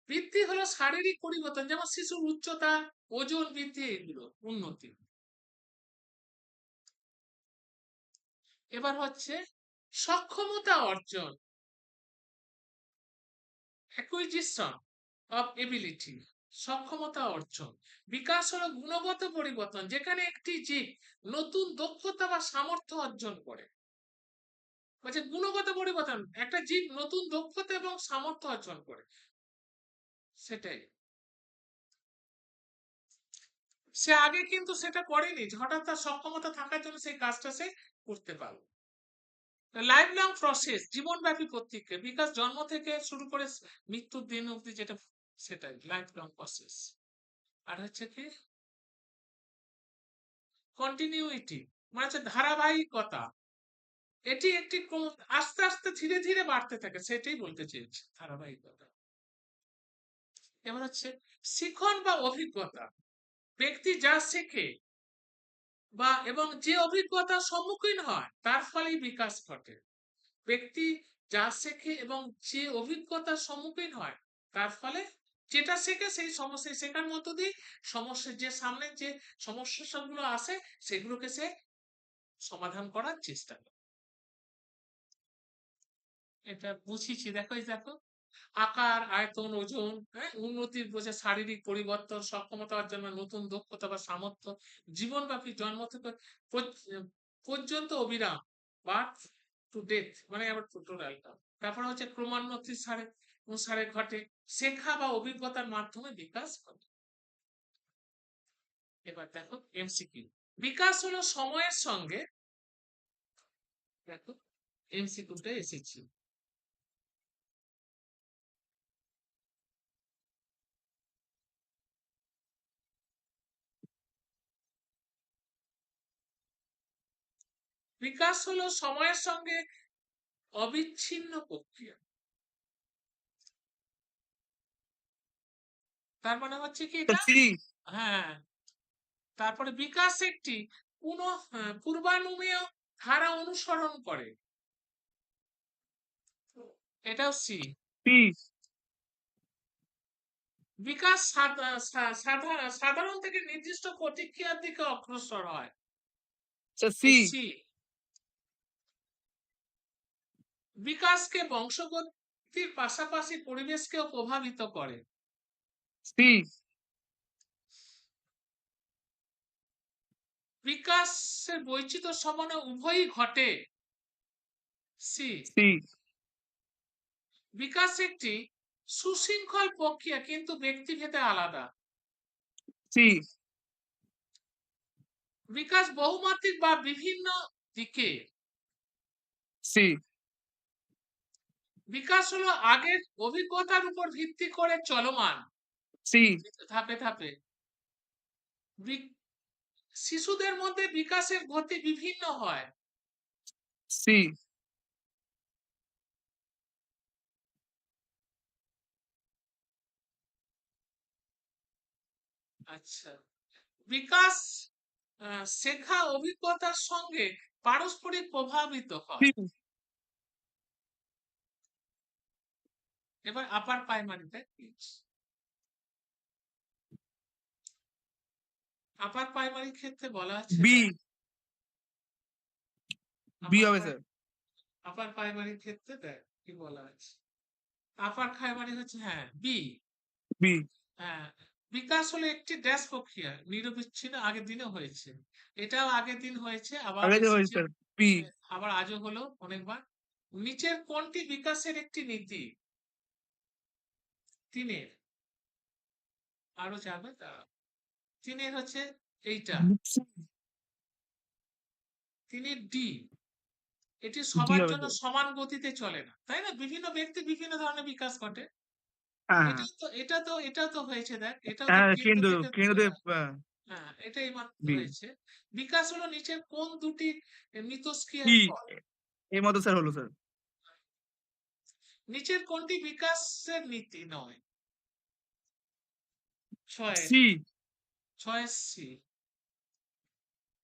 বৃদ্ধি হলো শারীরিক পরিবর্তন, যেমন শিশুর উচ্চতা, ওজন বৃদ্ধি, এগুলো উন্নতি। এবার হচ্ছে সক্ষমতা অর্জন, অ্যাকুইজিশন অফ এবিলিটি, সক্ষমতা অর্জন। বিকাশ হলো গুণগত পরিবর্তন যেখানে একটি জীব নতুন দক্ষতা বা সামর্থ্য অর্জন করে। বলছে গুণগত পরিবর্তন, একটা জীব নতুন দক্ষতা এবং সামর্থ্য অর্জন করে, সেটাই। সে আগে কিন্তু সেটা করেনি, হঠাৎ তার সক্ষমতা থাকার জন্য সেই কাজটা সে করতে পারলো। লাইফ লং প্রসেস, জীবনব্যাপী প্রতিক্রিয়া। বিকাশ জন্ম থেকে শুরু করে মৃত্যুর দিন অবধি যেটা, সেটাই লাইফ লং প্রসেস। আর হচ্ছে কি কন্টিনিউইটি, মানে হচ্ছে ধারাবাহিকতা। এটি একটি আস্তে আস্তে ধীরে ধীরে বাড়তে থাকে, সেটাই বলতে চেয়েছি, ধারাবাহিকতা। এবার হচ্ছে শিখন বা অভিজ্ঞতা। ব্যক্তি যা শেখে বা এবং যে অভিজ্ঞতার সম্মুখীন হয় তার ফলেই বিকাশ ঘটে। ব্যক্তি যা শেখে এবং যে অভিজ্ঞতার সম্মুখীন হয় তার ফলে যেটা শেখে সেই সমস্যা শেখার মধ্য দিয়ে সমস্যা, যে সামনে যে সমস্যা সবগুলো আসে সেগুলোকে সে সমাধান করার চেষ্টা করে। এটা বুঝিয়েছি, দেখো এই দেখো, আকার, আয়তন, ওজন, হ্যাঁ, উন্নতির বোঝে শারীরিক পরিবর্তন, সক্ষমতা অর্জন, নতুন দক্ষতা বা সামর্থ্য, জীবনব্যাপী জন্ম থেকে পর্যন্ত অবিরাম, বার্থ টু ডেথ, মানে আবার টোটালটা। তারপর হচ্ছে ক্রমান্বতির সারে ঘটে, শেখা বা অভিজ্ঞতার মাধ্যমে বিকাশ ঘটে। এবার দেখো এমসিকিউ। বিকাশ হলো সময়ের সঙ্গে, দেখো এমসিকিউটা এসেছি। বিকাশ হলো সময়ের সঙ্গে অবিচ্ছিন্ন প্রক্রিয়া। তার মানে হচ্ছে কি এটা, সি। হ্যাঁ। তারপরে বিকাশ একটি পূর্বানুমেয় ধারা অনুসরণ করে, এটাও সি। সি। বিকাশ সাধারণ থেকে নির্দিষ্ট প্রতিক্রিয়ার দিকে অগ্রসর হয়, সি। সি। বিকাশকে বংশগতির পাশাপাশি পরিবেশকেও প্রভাবিত করে, সি। বিকাশের বৈচিত্র্য সমন্বয় উভয়ই ঘটে, সি। সি। বিকাশ একটি সুশৃঙ্খল প্রক্রিয়া কিন্তু ব্যক্তিভেদে আলাদা, সি। বিকাশ বহুমাত্রিক বা বিভিন্ন দিকে, সি। বিকাশ হলো আগের অভিজ্ঞতার উপর ভিত্তি করে চলমান, সি। ধাপে ধাপে। শিশুদের মধ্যে বিকাশের গতি বিভিন্ন হয়, সি। আচ্ছা। বিকাশ শেখা অভিজ্ঞতার সঙ্গে পারস্পরিক প্রভাবিত হয়, এবার আপার প্রাইমারিতে আপার প্রাইমারি ক্ষেত্রে বলা আছে বি বি আপার হবে স্যার। আপার প্রাইমারি ক্ষেত্রে দেখ কি বলা আছে। আপার প্রাইমারি হচ্ছে হ্যাঁ বি। বি হ্যাঁ, বিকাশ হলো একটি ড্যাশ প্রক্রিয়া নিরবিচ্ছিন্ন আগের দিনে হয়েছে। এটাও আগের দিন হয়েছে আবার আগে যে হয়েছে এসেছে স্যার বি। আবার আজও হলো অনেকবার। নিচের কোনটি বিকাশের একটি নীতি? তিনের আরো যাবে তা তিনের হচ্ছে এইটা তিনের ডি। এটি ডি সবার হবে জন্য স্যার। সমান গতিতে চলে না তাই না, বিভিন্ন ব্যক্তি বিভিন্ন ধরনের বিকাশ ঘটে। হ্যাঁ হ্যাঁ এটাও তো হয়েছে দেখ, এটাও তো হ্যাঁ কেন্দ্র কেন্দ্র থেকে কেন্দ্রে হ্যাঁ এটাই মাত্র বি হয়েছে। বিকাশ হলো নিচের কোন দুটি মিথস্ক্রিয়ার ই ফল? এর মতো স্যার হলো স্যার। নিচের কোনটি বিকাশের নীতি নয়? ছয়ের সি ছয়ের সি।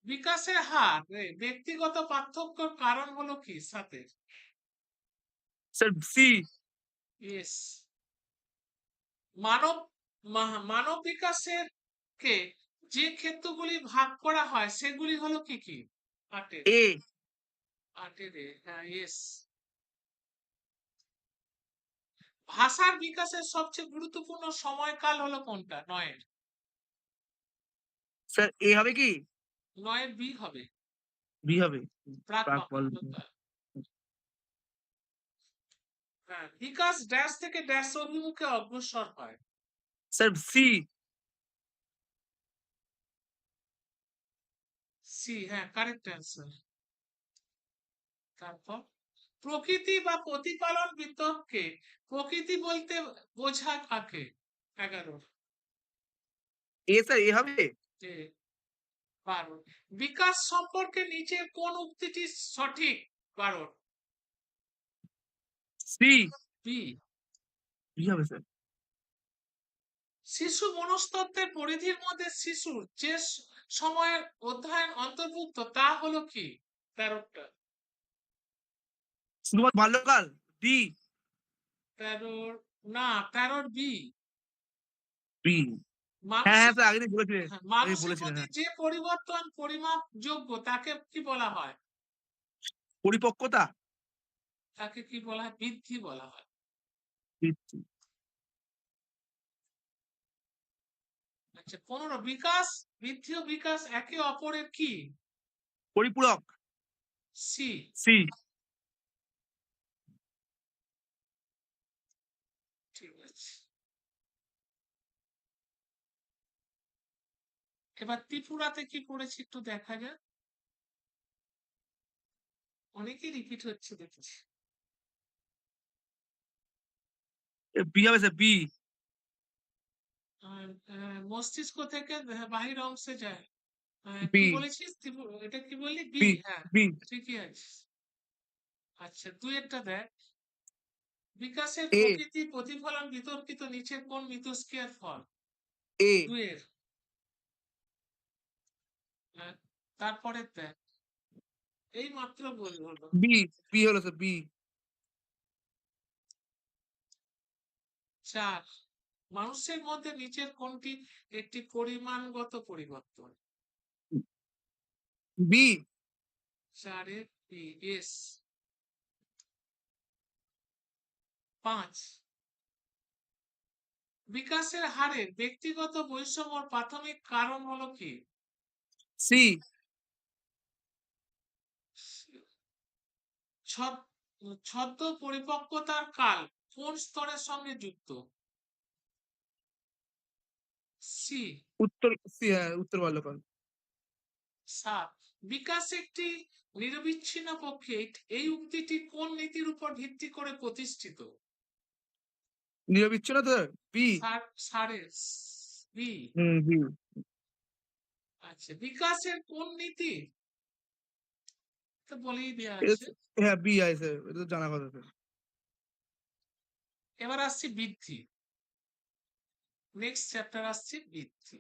বিকাশের হার ব্যক্তিগত পার্থক্যর কারণ হলো কি সাথে? Sir C yes. মানব মানব বিকাশের কে যে ক্ষেত্রগুলি ভাগ করা হয় সেগুলি হলো কি কি? আটের এ আটের হ্যাঁ ইয়েস। ভাষার বিকাশের সবচেয়ে গুরুত্বপূর্ণ সময়কাল হলো কোনটা? নয়ের স্যার এ হবে কি নয়ের বি হবে বি হবে প্রাক প্রাক বল। বাক্যকাল। হ্যাঁ, বিকাশ ড্যাশ থেকে ড্যাশ অভিমুখে অগ্রসর হয়। স্যার সি সি হ্যাঁ কারেক্ট অ্যান্সার। তারপর প্রকৃতি বা প্রতিপালন বিতর্কে প্রকৃতি বলতে বোঝা কাকে? 11 এ স্যার এ হবে যে 12 বিকাশ সম্পর্কে নিচের কোন উক্তিটি সঠিক? 12 সি বি। বি হবে স্যার। শিশু মনস্তত্ত্বের পরিধির মধ্যে শিশুর যে সময়ের অধ্যয়ন অন্তর্ভুক্ত তা হলো কি? 13টা শুধুমাত্র বাল্যকাল ডি 13 না 13 বি। বি হ্যাঁ হ্যাঁ মানুষের স্যার আগের দিন বলেছিলেন। আগে মানুষের বলেছিলেন মধ্যে হ্যাঁ। যে পরিবর্তন পরিমাপযোগ্য তাকে কি বলা হয়? পরিপক্কতা তাকে কি বলা হয়? বৃদ্ধি বলা হয়। বৃদ্ধি। আচ্ছা 15 বিকাশ বৃদ্ধি ও বিকাশ একে অপরের কি? পরিপূরক সি। সি ঠিক আছে। এবার ত্রিপুরাতে কি পড়েছি একটু দেখা যাক। অনেকেই রিপিট হচ্ছে দেখছি। বি হবে স্যার বি মস্তিষ্ক থেকে বাহির অংশে যায়। বি কি বলেছিস এটা কি বললি? বি বি হ্যাঁ বি ঠিকই আছে। আচ্ছা তুই একটা দেখ বিকাশের এ প্রকৃতি প্রতিফলন বিতর্কিত নিচের কোন মিথস্ক্রিয়ার ফল? এ 2 এর তারপরে দেখ এই মাত্র হলো বি বি হলো স্যার বি 4 মানুষের মধ্যে নিচের কোনটি একটি পরিমাণগত পরিবর্তন? বি 4 এর বি এস। 5 বিকাশের হারের ব্যক্তিগত বৈষম্যর প্রাথমিক কারণ হলো কি? সি ছদ্ম পরিপক্কতার কাল কোন স্তরের সঙ্গে যুক্ত? সি। উত্তর সি হ্যাঁ উত্তর বাল্যকাল। 7 বিকাশ একটি নিরবিচ্ছিন্ন পক্ষে এই উক্তিটি কোন নীতির উপর ভিত্তি করে প্রতিষ্ঠিত? নিরবিচ্ছিন্ন তো বি সারের বি। বি আচ্ছা বিকাশের কোন নীতি তো বলেই দেওয়া আছে। হ্যাঁ বি আছে এটা তো জানা কথা স্যার। এবার আসছি বৃদ্ধি। নেক্সট চ্যাপ্টার আসছে বৃদ্ধি।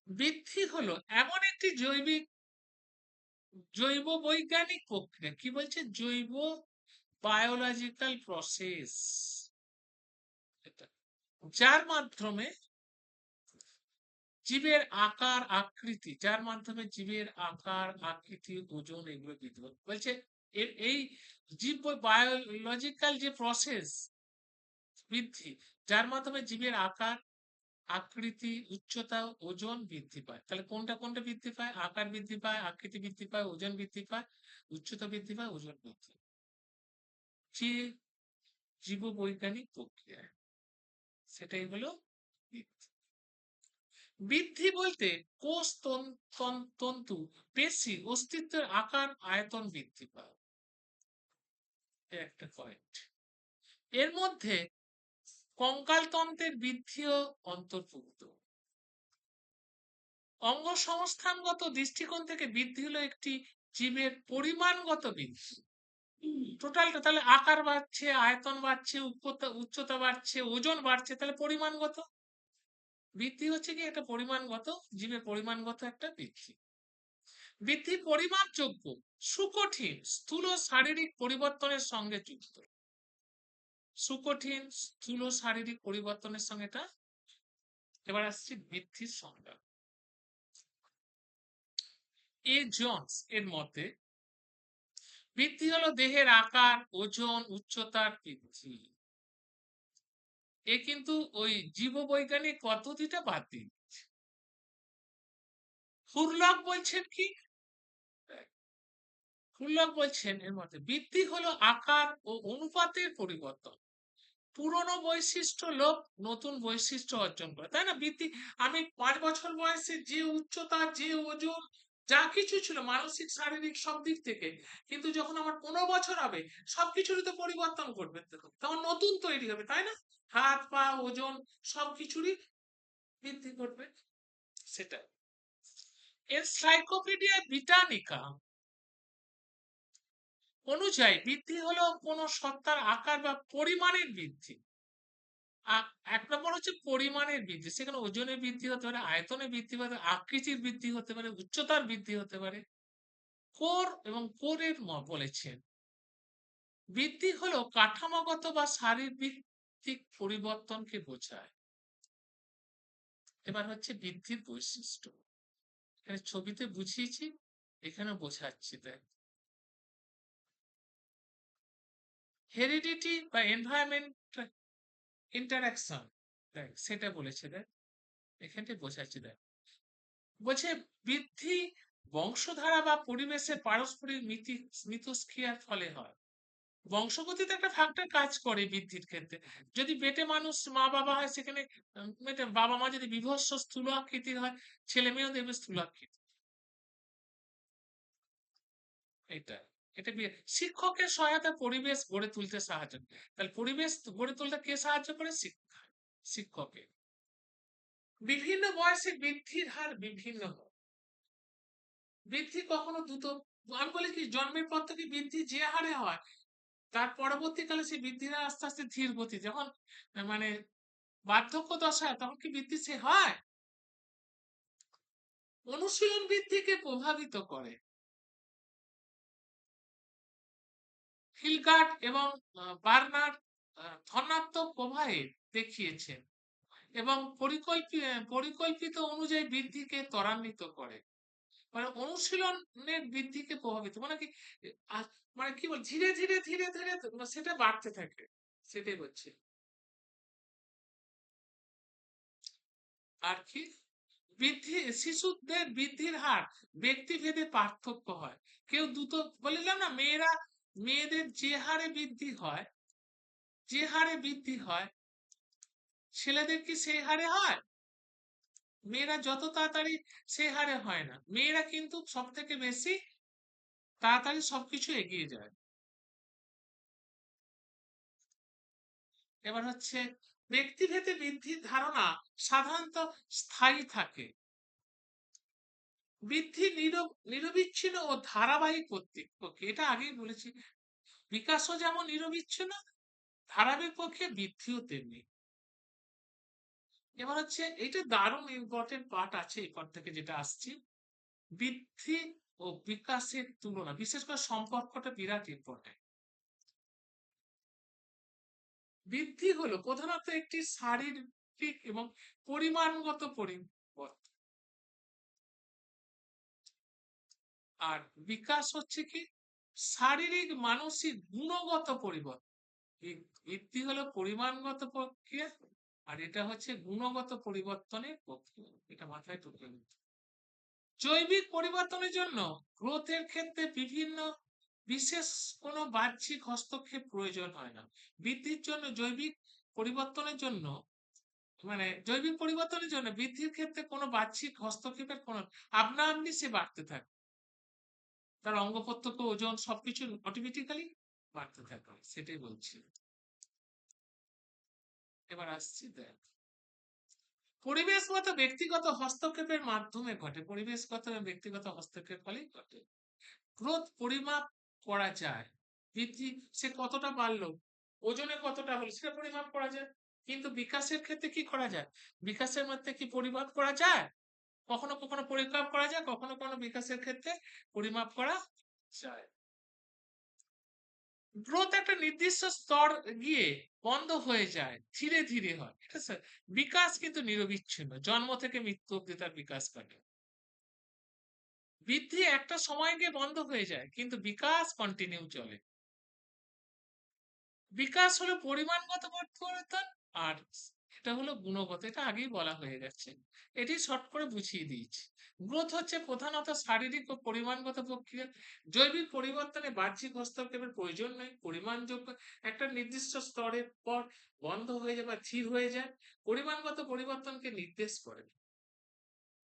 বৃদ্ধি হলো এমন একটি জৈব বৈজ্ঞানিক প্রক্রিয়া, কি বলছে, জৈব বায়োলজিক্যাল প্রসেস, যার মাধ্যমে জীবের আকার আকৃতি ওজন এগুলো বৃদ্ধি হয়। বলছে এই জীব বায়োলজিক্যাল যে প্রসেস বৃদ্ধি, যার মাধ্যমে জীবের আকার আকৃতি উচ্চতা ওজন বৃদ্ধি পায়। তাহলে কোনটা কোনটা বৃদ্ধি পায়? আকার বৃদ্ধি পায়, আকৃতি বৃদ্ধি পায়, ওজন বৃদ্ধি পায়, উচ্চতা বৃদ্ধি পায়, ওজন বৃদ্ধি পায়। যে জীববৈজ্ঞানিক প্রক্রিয়া, সেটাই হলো বৃদ্ধি। বৃদ্ধি বলতে কোষ তন্তু পেশি অস্তিত্বের আকার আয়তন বৃদ্ধি পায়, একটা পয়েন্ট। এর মধ্যে কঙ্কাল তন্ত্রের বৃদ্ধিও অন্তর্ভুক্ত। অঙ্গ সংস্থানগত দৃষ্টিকোণ থেকে বৃদ্ধি হলো একটি জীবের পরিমাণগত বৃদ্ধি। টোটালটা তাহলে আকার বাড়ছে, আয়তন বাড়ছে, উচ্চতা বাড়ছে, ওজন বাড়ছে, তাহলে পরিমাণগত বৃদ্ধি হচ্ছে কি একটা পরিমাণগত, জীবের পরিমাণগত একটা বৃদ্ধি। বৃদ্ধি পরিমাপযোগ্য, সুকঠিন, স্থূল শারীরিক পরিবর্তনের সঙ্গে যুক্ত। সুকঠিন স্থূল শারীরিক পরিবর্তনের সঙ্গে এটা। এবার আসছে বৃদ্ধির সংজ্ঞা। জোন্স এর মতে বৃদ্ধি হলো দেহের আকার, ওজন, উচ্চতার বৃদ্ধি। কিন্তু ওই জীববৈজ্ঞানিক পদ্ধতিটা বাদ দিয়ে দিচ্ছে। হুরলক বলছেন কি? হুরলক বলছেন এর মতে বৃদ্ধি হলো আকার ও অনুপাতের পরিবর্তন। পুরনো বৈশিষ্ট্য লোপ, নতুন বৈশিষ্ট্য অর্জন করে, তাই না? বৃদ্ধি, আমি 5 বছর বয়সে যে উচ্চতা, যে ওজন, যা কিছু ছিল মানসিক শারীরিক সব দিক থেকে, কিন্তু যখন আমার 15 বছর হবে সবকিছুরই তো পরিবর্তন করবে, তখন নতুন তৈরি হবে, তাই না? হাত পা ওজন সবকিছুরই বৃদ্ধি করবে, সেটা। এনসাইক্লোপিডিয়া ব্রিটানিকা অনুযায়ী বৃদ্ধি হলো কোন সত্তার আকার বা পরিমাণের বৃদ্ধি। এক নম্বর হচ্ছে পরিমাণের বৃদ্ধি, সেখানে ওজনের বৃদ্ধি হতে পারে, আয়তনের বৃদ্ধি হতে পারে, আকৃতির বৃদ্ধি হতে পারে, উচ্চতার বৃদ্ধি হতে পারে। কোরের বলেছেন বৃদ্ধি হলো কাঠামোগত বা শারীরবৃত্তিক পরিবর্তনকে বোঝায়। এবার হচ্ছে বৃদ্ধির বৈশিষ্ট্য, এখানে ছবিতে বুঝিয়েছি, এখানে বোঝাচ্ছি। দেখ, হেরিডিটি বা এনভায়রনমেন্ট ইন্টারাকশন, দেখ সেটা বলেছে। দেখ এখানটা বোঝাচ্ছি। দেখ বলছে বৃদ্ধি বংশধারা বা পরিবেশের পারস্পরিক মিথস্ক্রিয়ার ফলে হয়। বংশগতিতে একটা ফ্যাক্টর কাজ করে বৃদ্ধির ক্ষেত্রে। যদি বেটে মানুষ মা বাবা হয়, সেখানে বাবা মা যদি বিভৎস স্থূল আকৃতির হয়, ছেলে মেয়েও দেখবে স্থূল আকৃতি। এটা এটা শিক্ষকের সহায়তা পরিবেশ গড়ে তুলতে সাহায্য করে। তাহলে পরিবেশ গড়ে তুলতে কে সাহায্য করে? শিক্ষকের। বিভিন্ন বয়সে বৃদ্ধির হার বিভিন্ন হয়। বৃদ্ধি কখনো দ্রুত, আমি বলি কি, জন্মের পর থেকে বৃদ্ধি যে হারে হয়, তার পরবর্তীকালে সেই বৃদ্ধির হার আস্তে আস্তে ধীর গতি। যখন মানে বার্ধক্য দশায়, তখন কি বৃদ্ধি সে হয়? অনুশীলন বৃদ্ধিকে প্রভাবিত করে। হিলগার্ড এবং বার্নার ধনাত্মক প্রবাহে দেখিয়েছেন এবং পরিকল্পিত অনুযায়ী বৃদ্ধিকে ত্বরান্বিত করে। মানে অনুশীলনের বৃদ্ধিকে প্রভাবিত, মানে কি, মানে কি বল, ধীরে ধীরে ধীরে ধীরে সেটা বাড়তে থাকে, সেটাই হচ্ছে। আর কি শিশুদের বৃদ্ধির হার ব্যক্তিভেদে পার্থক্য হয়। কেউ দ্রুত, বললাম না, মেয়েদের যে হারে বৃদ্ধি হয়, ছেলেদের কি সেই হারে হয়? মেয়েরা যত তাড়াতাড়ি সেই হারে হয় না। মেয়েরা কিন্তু সব থেকে বেশি তাড়াতাড়ি সবকিছু এগিয়ে যায়। এবার হচ্ছে ব্যক্তিভেদে বৃদ্ধির ধারণা সাধারণত স্থায়ী থাকে। বৃদ্ধি নিরবিচ্ছিন্ন ও ধারাবাহিক পক্ষে, এটা আগেই বলেছি। বিকাশও যেমন নিরবিচ্ছিন্ন, ধারাবাহিক পক্ষে বৃদ্ধিও তেমনি। এবার হচ্ছে এইটা দারুণ ইম্পর্টেন্ট পার্ট আছে এই পার্ট থেকে যেটা আসছি। বৃদ্ধি ও বিকাশের তুলনা, বিশেষ করে সম্পর্কটা বিরাট ইম্পর্টেন্ট। বৃদ্ধি হলো প্রধানত একটি শারীরিক এবং পরিমাণগত পরিবর্তন, আর বিকাশ হচ্ছে কি শারীরিক মানসিক গুণগত পরিবর্তন। বৃদ্ধি হলো পরিমাণগত প্রক্রিয়া, আর এটা হচ্ছে গুণগত পরিবর্তনের প্রক্রিয়া। এটা মাথায় ঢুকিয়ে নিতে হবে। জৈবিক পরিবর্তনের জন্য গ্রোথের ক্ষেত্রে বিভিন্ন বিশেষ কোনো বাহ্যিক হস্তক্ষেপ প্রয়োজন হয় না। বৃদ্ধির জন্য জৈবিক পরিবর্তনের জন্য জৈবিক পরিবর্তনের জন্য বৃদ্ধির ক্ষেত্রে কোনো বাহ্যিক হস্তক্ষেপের কোনো আপনা আপনি সে বাড়তে থাকে, তার অঙ্গ প্রত্যঙ্গ ওজন সবকিছু অটোমেটিক্যালি বাড়তে থাকে, সেটাই বলছি। এবার আসছি দেখ, পরিবেশগত ব্যক্তিগত হস্তক্ষেপের মাধ্যমে ঘটে, পরিবেশগত এবং ব্যক্তিগত হস্তক্ষেপ ফলেই ঘটে। গ্রোথ পরিমাপ করা যায়, বৃদ্ধি সে কতটা বাড়লো, ওজনে কতটা হলো সেটা পরিমাপ করা যায়, কিন্তু বিকাশের ক্ষেত্রে কি করা যায়, বিকাশের মধ্যে কি পরিমাপ করা যায়, কখনো কখনো পরিমাপ করা যায়, কখনো কখনো বিকাশের ক্ষেত্রে পরিমাপ করা যায়। গ্রোথ একটা নির্দিষ্ট স্তর গিয়ে বন্ধ হয়ে যায়, ধীরে ধীরে হয়, ঠিক আছে। বিকাশ কিন্তু নিরবিচ্ছিন্ন, জন্ম থেকে মৃত্যু অব্দি তার বিকাশ ঘটে। বৃদ্ধি একটা সময় গিয়ে বন্ধ হয়ে যায়, কিন্তু বিকাশ কন্টিনিউ চলে। বিকাশ হলো পরিমাণগত পরিবর্তন, আর এটা হলো গুণগত, এটা আগেই বলা হয়ে গেছে, এটি শর্ট করে বুঝিয়ে দিয়েছি। গ্রোথ হচ্ছে প্রধানত শারীরিক ও পরিমাণগত প্রক্রিয়া। জৈবিক পরিবর্তনে বাহ্যিক হস্তক্ষেপের প্রয়োজন নেই, পরিমাণযোগ্য একটা নির্দিষ্ট স্তরের পর বন্ধ হয়ে যায় বা ধীর হয়ে যায়, পরিমাণগত পরিবর্তনকে নির্দেশ করে।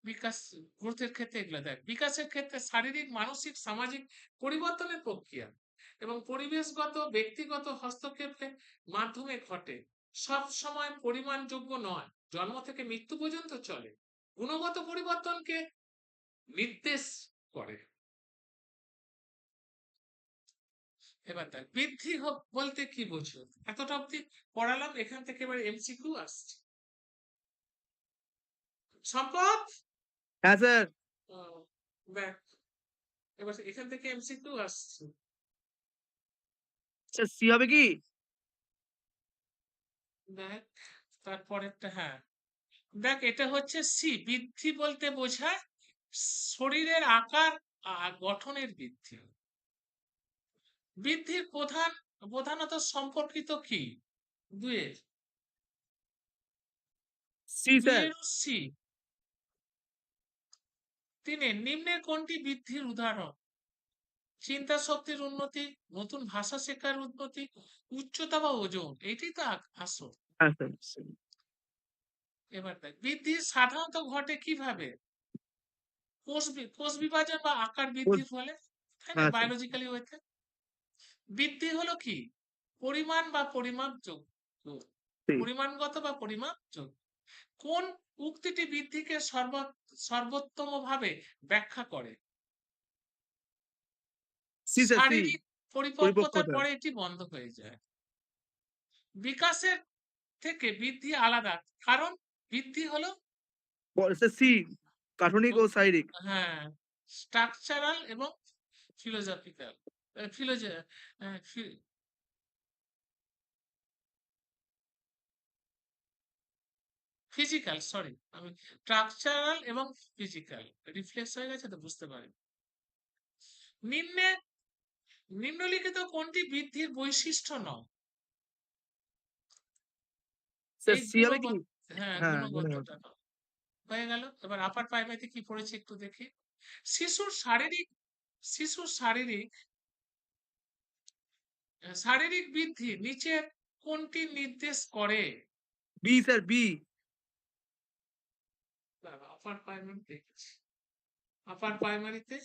বিকাশ গ্রোথের ক্ষেত্রে এগুলো দেখ, বিকাশের ক্ষেত্রে শারীরিক মানসিক সামাজিক পরিবর্তনের প্রক্রিয়া এবং পরিবেশগত ব্যক্তিগত হস্তক্ষেপের মাধ্যমে ঘটে, সব সময় পরিমাণযোগ্য নয়, জন্ম থেকে মৃত্যু পর্যন্ত চলে, গুণগত পরিবর্তনকে নির্দেশ করে। এবার দেখ বৃদ্ধি হোক বলতে কি বোঝো, এতটা অব্দি পড়ালাম, এখান থেকে এবার এমসিকিউ আসছে। সম্পদ, হ্যাঁ স্যার। দেখ এবার এখান থেকে এমসিকিউ আসছে। স্যার সি হবে কি? দেখ তারপরেরটা, হ্যাঁ দেখ এটা হচ্ছে সি, বৃদ্ধি বলতে বোঝায় শরীরের আকার আর গঠনের বৃদ্ধি। বৃদ্ধির প্রধানত সম্পর্কিত কি, দুয়ের সি স্যার। দুয়ের সি। নিম্নের কোনটি বৃদ্ধির উদাহরণ, চিন্তা শক্তির উন্নতি, নতুন ভাষা শেখার উন্নতি, উচ্চতা বা ওজন, এটাই তো আসল। হ্যাঁ স্যার। এবার দেখ বৃদ্ধি সাধারণত ঘটে কিভাবে, কোষ বিভাজন বা আকার বৃদ্ধির ফলে, তাই না, হ্যাঁ স্যার। বায়োলজিক্যালি হয়েছে। বৃদ্ধি হলো কি পরিমাণ বা পরিমাপযোগ্য, সি। পরিমাণগত বা পরিমাপযোগ্য। কোন উক্তিটি বৃদ্ধিকে সর্বোত্তম ভাবে ব্যাখ্যা করে, সি স্যার সি। শারীরিক পরিপক্কতার পরিপক্কতা। পরে এটি বন্ধ হয়ে যায়। বিকাশের থেকে বৃদ্ধি আলাদা, কারণ বৃদ্ধি হলো স্যার সি, কাঠনিক ও শারীরিক। হ্যাঁ স্ট্রাকচারাল এবং ফিলোজফিক্যাল, ফিলোজ ফিজিক্যাল, সরি আমি স্ট্রাকচারাল এবং ফিজিক্যাল রিফ্লেক্স হয়ে গেছে তো বুঝতে পারি। নিম্নে নিম্নলিখিত কোনটি বৃদ্ধির বৈশিষ্ট্য নয়, স্যার এই সি হবে কি? হ্যাঁ হ্যাঁ গুণগত। গুণগতটা নয়। হয়ে গেল। এবার আপার প্রাইমারিতে কি পড়েছে একটু দেখি। শিশুর শারীরিক শিশুর শারীরিক শারীরিক বৃদ্ধি নিচের কোনটি নির্দেশ করে, B sir B. Upper primary দেখছি, আপার প্রাইমারিতে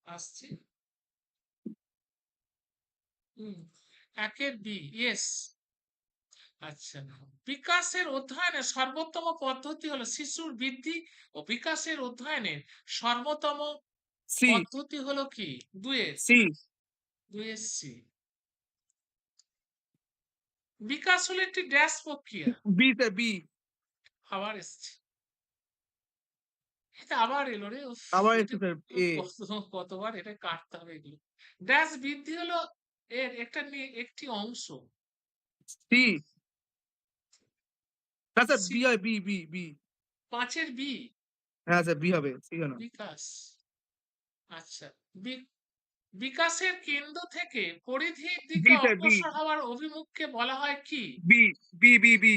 আসছি। একের বি, ইয়েস। আচ্ছা, বিকাশের অধ্যয়নের সর্বোত্তম পদ্ধতি হলো শিশুর বৃদ্ধি ও বিকাশের অধ্যয়নের সর্বোত্তম সি। পদ্ধতি হলো কি, দুয়ের সি। দুয়ের সি। বিকাশ হলো একটি ড্যাশ প্রক্রিয়া, বি স্যার বি। আবার এসছে। এটা আবার এলো রে। উফ! আবার এটা একটু স্যার এ কতবার এটা কাটতে হবে এগুলো। ড্যাশ বৃদ্ধি হলো এর একটি অংশ। সি না স্যার সি বি হয় বি ৫ এর বি হ্যাঁ স্যার বি হবে সি কেন বিকাশ। আচ্ছা। বি বিকাশের কেন্দ্র থেকে পরিধির দিকে বি স্যার অগ্রসর হওয়ার অভিমুখকে বলা হয় কি? বি বি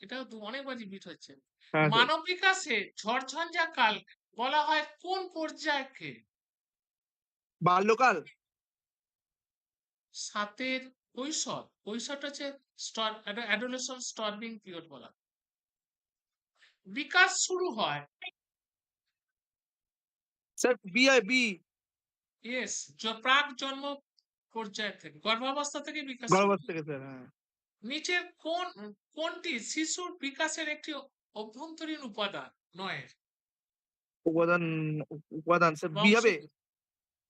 এটাও তো অনেকবার রিপিট হচ্ছে। হ্যাঁ স্যার মানব বিকাশে ঝড়ঝঞ্ঝা কাল বলা হয় কোন পর্যায়কে? বাল্যকাল ৭ এর কৈশোর। কৈশোরটা হচ্ছে অ্যাডোলেসেন্স স্টার্ভিং পিরিয়ড বলা হয়। বিকাশ শুরু হয় স্যার বি হয় বি ইয়েস প্রাক জন্ম পর্যায় থেকে, গর্ভাবস্থা থেকে বিকাশ শুরু গর্ভপাত হয়। থেকে স্যার হ্যাঁ নিচের কোনটি শিশুর বিকাশের একটি অভ্যন্তরীণ উপাদান নয়? উপাদান উপাদান স্যার বি হবে বংশগতি।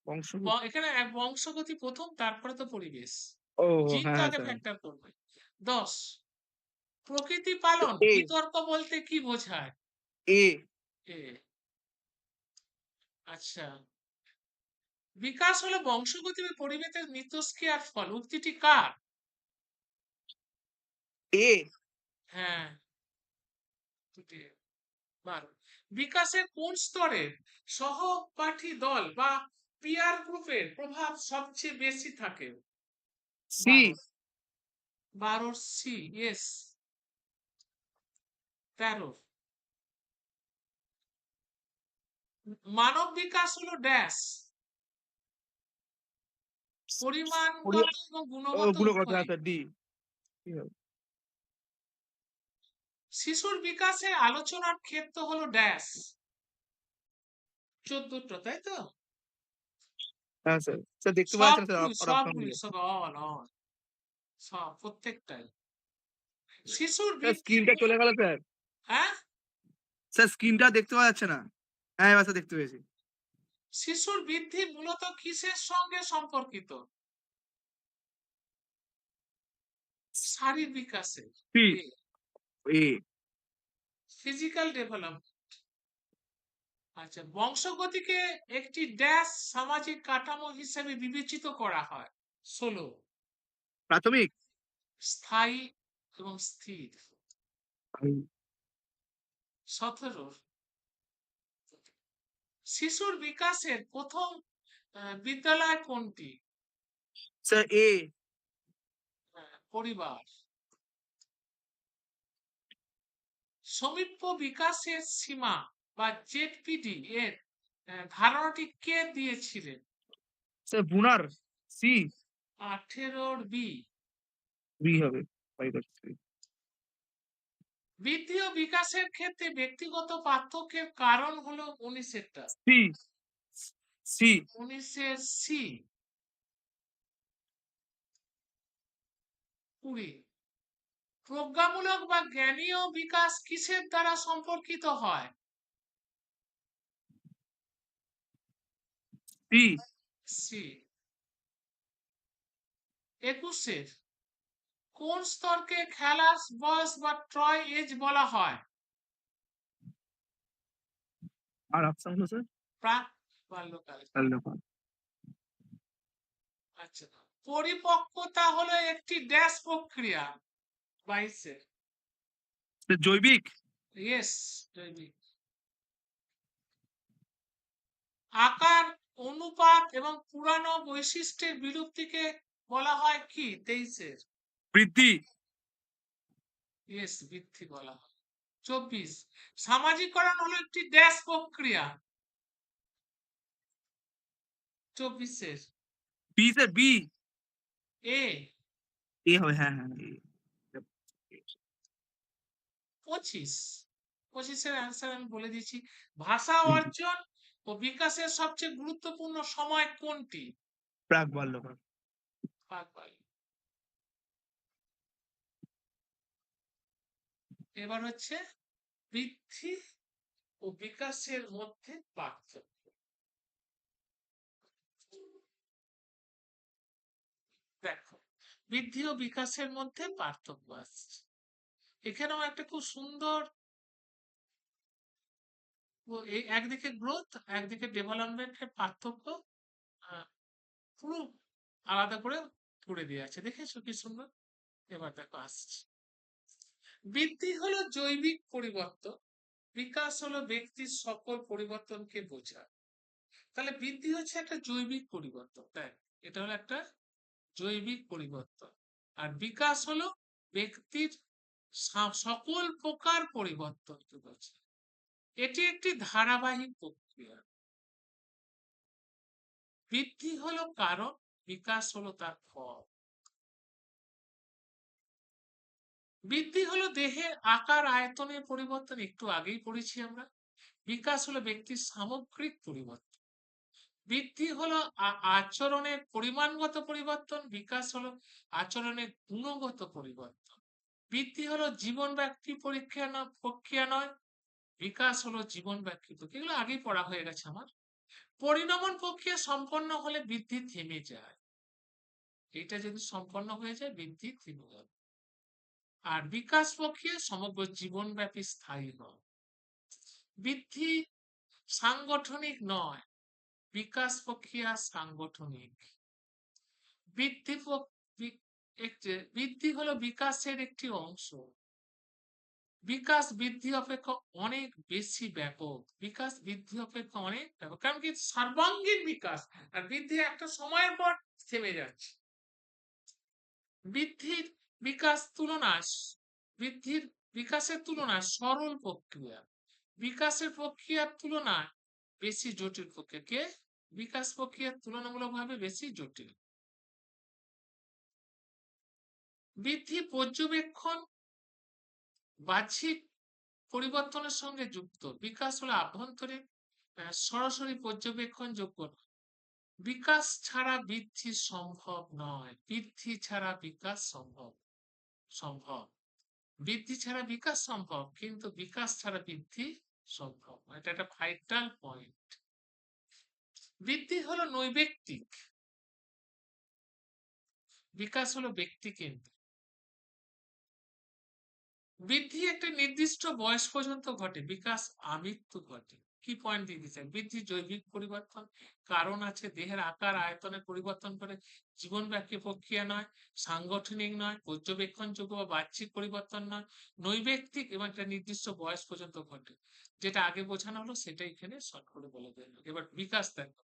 বংশগত এখানে বংশগতি প্রথম, তারপরে তো পরিবেশ। ও জিন হ্যাঁ তো হ্যাঁ আগে স্যার ফ্যাক্টর করবে। ১০ প্রকৃতি পালন এ বিতর্ক বলতে কি বোঝায়? এ এ আচ্ছা। বিকাশ হলো বংশগতি বা পরিবেশের মিথস্ক্রিয়ার ফল। উক্তিটি কার? এ হ্যাঁ, দুটি। ১২ বিকাশের কোন স্তরের সহপাঠী দল বা পিয়ার গ্রুপের প্রভাব সবচেয়ে বেশি থাকে? C ১২ C yes. ১৩ মানব বিকাশ হলো ড্যাশ পরিমাণগত এবং গুণগত গুণগত উভয়। হ্যাঁ স্যার ডি কি হবে শিশুর বিকাশে আলোচনার ক্ষেত্র হলো ড্যাশ ১৪টা, তাই তো? হ্যাঁ স্যার স্যার দেখতে পাচ্ছেন স্যার আর অপশন সবগুলি গুলো সব অল সব প্রত্যেকটাই। শিশুর স্যার বৃদ্ধি স্ক্রিনটা চলে গেল স্যার হ্যাঁ স্যার স্ক্রিনটা দেখতে পাওয়া যাচ্ছে না হ্যাঁ এবার স্যার দেখতে পেয়েছি শিশুর বৃদ্ধি মূলত কিসের সঙ্গে সম্পর্কিত? শারীর বিকাশে। C a physical development. আচ্ছা, বংশগতিকে একটি ড্যাশ সামাজিক কাঠামো হিসেবে বিবেচিত করা হয়। ১৬ প্রাথমিক স্থায়ী এবং স্থির। ১৭ শিশুর বিকাশের প্রথম বিদ্যালয় কোনটি? স্যার এ পরিবার। সমীপ্য বিকাশের সীমা বা জেডপিডি এর ধারণাটি কে দিয়েছিলেন? স্যার বুনার সি ১৮ বি বি হবে 5 বৃদ্ধি ও বিকাশের ক্ষেত্রে ব্যক্তিগত পার্থক্যের কারণ হলো ১৯-এরটা। সি সি ১৯-এর সি ২০ প্রজ্ঞামূলক বা জ্ঞানীয় বিকাশ কিসের দ্বারা সম্পর্কিত হয়? সি সি ২১-এর কোন স্তরকে খেলার বয়স বা ট্রয় এজ বলা হয়? আর অপশন হলো স্যার প্রাক বাল্যকাল। বাল্যকাল আচ্ছা, পরিপক্কতা হলো একটি ড্যাশ প্রক্রিয়া। ২২-এর স্যার জৈবিক ইয়েস জৈবিক। আকার অনুপাত এবং পুরানো বৈশিষ্ট্যের বিলুপ্তিকে বলা হয় কি? ২৩-এর বৃদ্ধি ইয়েস বৃদ্ধি বলা হয়। ২৪ সামাজিকরণ হলো একটি ড্যাশ প্রক্রিয়া। ২৪-এর বি স্যার বি এ এ হবে হ্যাঁ হ্যাঁ এ ২৫ ২৫-এর অ্যান্সার আমি বলে দিচ্ছি। ভাষা অর্জন ও বিকাশের সবচেয়ে গুরুত্বপূর্ণ সময় কোনটি? প্রাক বাল্যকাল প্রাক-বাল্য। এবার হচ্ছে বৃদ্ধি ও বিকাশের মধ্যে পার্থক্য। দেখো, বৃদ্ধি ও বিকাশের মধ্যে পার্থক্য আছে। এখানেও একটা খুব সুন্দর একদিকে গ্রোথ, একদিকে ডেভেলপমেন্টের পার্থক্য আহ, পুরো আলাদা করে করে দিয়ে আছে। দেখেছো কি সুন্দর? এবার দেখো আসছে। বৃদ্ধি হলো জৈবিক পরিবর্তন, বিকাশ হলো ব্যক্তির সকল পরিবর্তনকে বোঝায়। তাহলে বৃদ্ধি হচ্ছে একটা জৈবিক পরিবর্তন, তাই এটা হলো একটা জৈবিক পরিবর্তন। আর বিকাশ হলো ব্যক্তির সকল প্রকার পরিবর্তনকে বোঝায়। এটি একটি ধারাবাহিক প্রক্রিয়া। বৃদ্ধি হলো কারণ, বিকাশ হলো তার ফল। বৃদ্ধি হলো দেহের আকার আয়তনের পরিবর্তন, একটু আগেই পড়েছি আমরা। বিকাশ হলো ব্যক্তির সামগ্রিক পরিবর্তন। বৃদ্ধি হলো আচরণের পরিমাণগত পরিবর্তন, বিকাশ হলো আচরণের গুণগত পরিবর্তন। বৃদ্ধি হলো জীবন ব্যক্তি প্রক্রিয়া নয়, বিকাশ হলো জীবন ব্যক্তি প্রক্রিয়া। এগুলো আগেই পড়া হয়ে গেছে আমার। পরিণমন প্রক্রিয়া সম্পন্ন হলে বৃদ্ধি থেমে যায়। এটা যদি সম্পন্ন হয়ে যায় বৃদ্ধি থেমে যাবে। আর বিকাশ প্রক্রিয়া সমগ্র জীবনব্যাপী স্থায়ী হয়। বৃদ্ধি সাংগঠনিক নয়, বিকাশ প্রক্রিয়া সাংগঠনিক। বৃদ্ধি বৃদ্ধি হলো বিকাশের একটি অংশ। বিকাশ বৃদ্ধি অপেক্ষা অনেক বেশি ব্যাপক। বিকাশ বৃদ্ধি অপেক্ষা অনেক ব্যাপক, কারণ কি সর্বাঙ্গীন বিকাশ। আর বৃদ্ধি একটা সময়ের পর থেমে যাচ্ছে। বৃদ্ধির বিকাশ তুলনায় বৃদ্ধির বিকাশের তুলনায় সরল প্রক্রিয়া, বিকাশের প্রক্রিয়ার তুলনায় বেশি জটিল প্রক্রিয়া। কে? বিকাশ প্রক্রিয়ার তুলনামূলকভাবে বেশি জটিল। বৃদ্ধি পর্যবেক্ষণ বাহ্যিক পরিবর্তনের সঙ্গে যুক্ত। বিকাশ হলো আভ্যন্তরীণ, সরাসরি পর্যবেক্ষণযোগ্য নয়। বিকাশ ছাড়া বৃদ্ধি সম্ভব নয়, বৃদ্ধি ছাড়া বিকাশ সম্ভব। বৃদ্ধি ছাড়া বিকাশ সম্ভব, কিন্তু বিকাশ ছাড়া বৃদ্ধি সম্ভব। এটা একটা ভাইটাল পয়েন্ট। বৃদ্ধি হলো নৈবেক্তিক, বিকাশ হলো ব্যক্তিকেন্দ্রিক। বৃদ্ধি একটা নির্দিষ্ট বয়স পর্যন্ত ঘটে, বিকাশ আমৃত্যু ঘটে। কি পয়েন্ট দিয়ে দিচ্ছেন? বৃদ্ধি জৈবিক পরিবর্তন, কারণ আছে, দেহের আকার আয়তনের পরিবর্তন করে, জীবনব্যাপী প্রক্রিয়া নয়, সাংগঠনিক নয়, পর্যবেক্ষণযোগ্য বা বাহ্যিক পরিবর্তন নয়, নৈবেক্তিক এবং একটা নির্দিষ্ট বয়স পর্যন্ত ঘটে। যেটা আগে বোঝানো হলো সেটা এখানে শর্ট করে বলে দেন। এবার বিকাশ দেখো।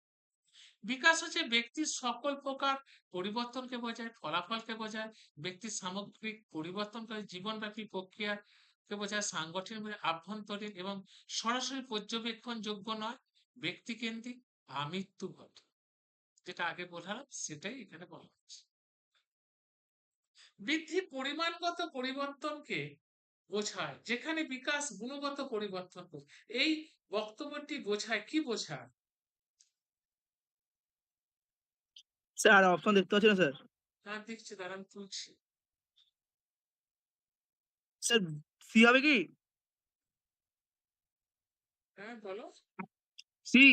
বিকাশ হচ্ছে ব্যক্তির সকল প্রকার পরিবর্তনকে বোঝায়, ফলাফলকে বোঝায়। ব্যক্তির সামগ্রিক পরিবর্তন করে, জীবনব্যাপী প্রক্রিয়াকে বোঝায়, সাংগঠনিক, আভ্যন্তরীণ এবং সরাসরি পর্যবেক্ষণযোগ্য নয়, ব্যক্তিকেন্দ্রিক, আমৃত্যু ঘটে। যেটা আগে বললাম সেটাই এখানে বলা হচ্ছে। বৃদ্ধি পরিমাণগত পরিবর্তনকে বোঝায়, যেখানে বিকাশ গুণগত পরিবর্তন। এই বক্তব্যটি বোঝায়, কি বোঝায়? স্যার অপশন দেখতে পাচ্ছি না স্যার। হ্যাঁ দেখছি, দাঁড়ান তুলছি। স্যার সি হবে কি? হ্যাঁ বলো। সি।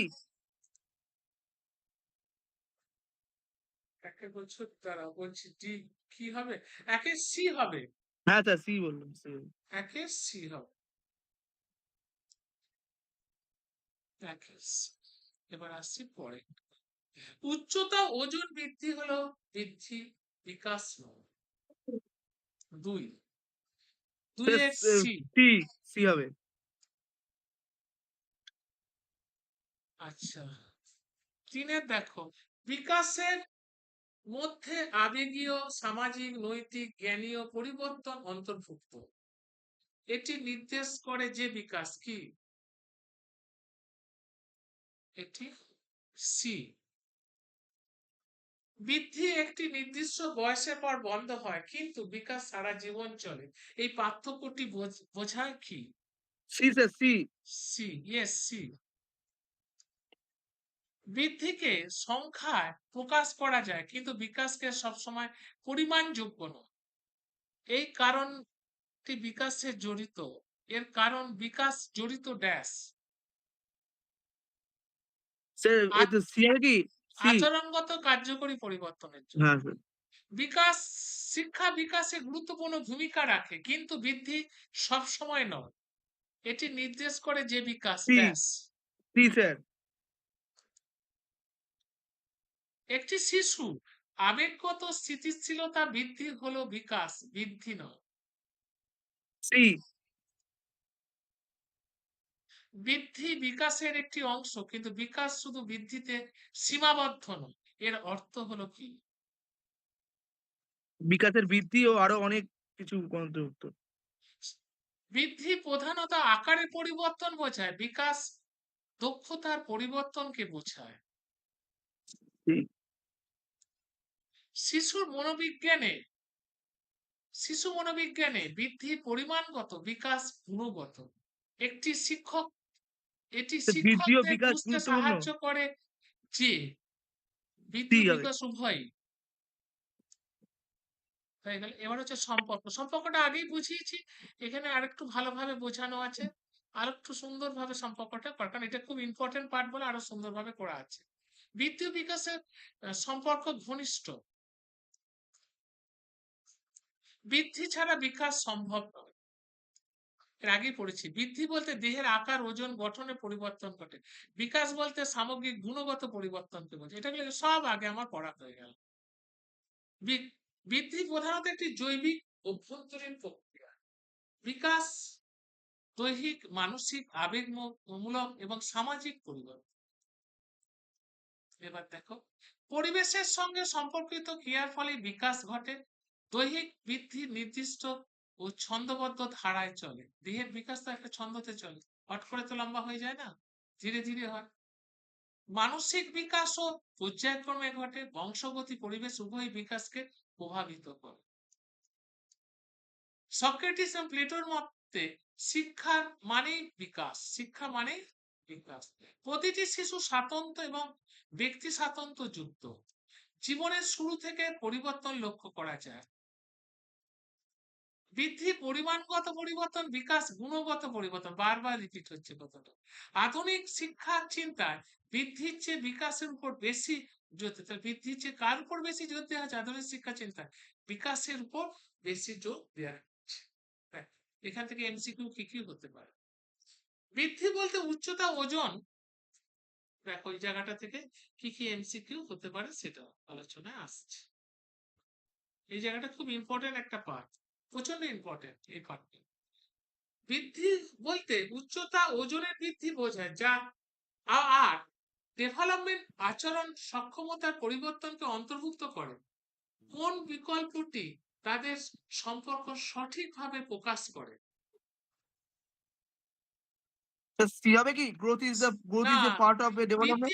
একে বলছো, দাঁড়াও বলছি ডি। কি হবে? একে সি হবে। হ্যাঁ স্যার সি বললাম, সি। একে সি হবে। একে C। এবার আসছি পরে। উচ্চতা ওজন বৃদ্ধি হলো বৃদ্ধি, বিকাশ নয়। দুই, দুইয়ের সি। সি, সি হবে। আচ্ছা, তিনের দেখো, বিকাশের মধ্যে আবেগীয়, সামাজিক, নৈতিক, জ্ঞানীয় পরিবর্তন অন্তর্ভুক্ত। এটি নির্দেশ করে যে বিকাশ কি? এটি সি। বৃদ্ধি একটি নির্দিষ্ট বয়সের পর বন্ধ হয়, কিন্তু বিকাশ সারা জীবন চলে। এই পার্থক্যটি বোঝায় কি? C sir, C. C, yes C. বৃদ্ধিকে সংখ্যায় প্রকাশ করা যায়, কিন্তু বিকাশকে সবসময় পরিমাণযোগ্য নয়। এই কারণটি বিকাশে জড়িত। এর কারণ বিকাশ জড়িত ড্যাশ স্যার এই তো সি হবে কি? সি। আচরণগত কার্যকরী পরিবর্তনের জন্য। হ্যাঁ স্যার। বিকাশ শিক্ষা বিকাশে গুরুত্বপূর্ণ ভূমিকা রাখে, কিন্তু বৃদ্ধি সবসময় নয়। এটি নির্দেশ করে যে বিকাশ, সি, ব্যাস। C sir. একটি শিশু আবেগগত স্থিতিশীলতা বৃদ্ধি হলো বিকাশ, বৃদ্ধি নয়। সি। বৃদ্ধি বিকাশের একটি অংশ, কিন্তু বিকাশ শুধু বৃদ্ধিতে সীমাবদ্ধ নয়। এর অর্থ হলো কি? বিকাশের বৃদ্ধি ও আরো অনেক কিছু অন্তর্ভুক্ত। বৃদ্ধি প্রধানত আকারের পরিবর্তন বোঝায়, বিকাশ দক্ষতার পরিবর্তনকে বোঝায়। সি। শিশুর মনোবিজ্ঞানে শিশু মনোবিজ্ঞানে বৃদ্ধি পরিমাণগত, বিকাশ গুণগত। একটি শিক্ষক এটি বৃদ্ধি ও শিক্ষকদের বিকাশ বুঝতে গুরুত্বপূর্ণ। সাহায্য করে যে বৃদ্ধি সি ও হবে। বিকাশ উভয়ই হয়ে গেল। এবার হচ্ছে সম্পর্কটা আগেই বুঝিয়েছি, এখানে আরেকটু ভালোভাবে বোঝানো আছে, আরেকটু সুন্দরভাবে সম্পর্কটা করা, কারণ এটা খুব ইম্পর্টেন্ট পার্ট বলে আরো সুন্দরভাবে করা আছে। বৃদ্ধি ও বিকাশের সম্পর্ক ঘনিষ্ঠ। বৃদ্ধি ছাড়া বিকাশ সম্ভব নয়। এর আগেই পড়েছি, বৃদ্ধি বলতে দেহের আকার, ওজন, গঠনে পরিবর্তন ঘটে। বিকাশ বলতে সামগ্রিক গুণগত পরিবর্তনকে বোঝে। এটা সব আগে আমার পড়া হয়ে গেল। বৃদ্ধি প্রধানত একটি জৈবিক অভ্যন্তরীণ প্রক্রিয়া। বিকাশ দৈহিক, মানসিক, আবেগমূলক এবং সামাজিক পরিবর্তন। এবার দেখো, পরিবেশের সঙ্গে সম্পর্কিত ক্রিয়ার ফলে বিকাশ ঘটে। দৈহিক বৃদ্ধি নির্দিষ্ট ও ছন্দবদ্ধ ধারায় চলে। দেহের বিকাশ তো একটা ছন্দতে চলে, হট করে তো লম্বা হয়ে যায় না, ধীরে ধীরে হয়। মানসিক বিকাশও পর্যায়ক্রমে ঘটে। বংশগতি, পরিবেশ উভয় বিকাশকে প্রভাবিত করে। সক্রেটিস এবং প্লেটোর মতে শিক্ষার মানেই বিকাশ। শিক্ষা মানেই বিকাশ। প্রতিটি শিশু স্বাতন্ত্র্য এবং ব্যক্তি স্বাতন্ত্র্য যুক্ত। জীবনের শুরু থেকে পরিবর্তন লক্ষ্য করা যায়। বৃদ্ধি পরিমাণগত পরিবর্তন, বিকাশ গুণগত পরিবর্তন। বারবার রিপিট হচ্ছে কথাটা। আধুনিক শিক্ষার চিন্তায় বৃদ্ধির চেয়ে বিকাশের উপর বেশি জোর দিতে হয়। বৃদ্ধির চেয়ে কার উপর বেশি জোর দেওয়া হচ্ছে? আধুনিক শিক্ষা চিন্তায় বিকাশের উপর বেশি জোর দেওয়া হচ্ছে। হ্যাঁ, এখান থেকে এমসিকিউ কি কি হতে পারে? বৃদ্ধি বলতে উচ্চতা, ওজন। দেখো ওই জায়গাটা থেকে কি কি এমসিকিউ হতে পারে সেটা আলোচনায় আসছে। এই জায়গাটা খুব ইম্পর্টেন্ট একটা পার্ট, প্রচন্ড ইম্পর্টেন্ট এই পার্টটা। বৃদ্ধি বলতে উচ্চতা, ওজনের বৃদ্ধি বোঝায়, যা আর ডেভেলপমেন্ট আচরণ সক্ষমতার পরিবর্তনকে অন্তর্ভুক্ত করে। কোন বিকল্পটি তাদের সম্পর্ক সঠিকভাবে প্রকাশ করে? সি হবে কি? গ্রোথ ইজ না, এ পার্ট অফ এ ডেভেলপমেন্ট।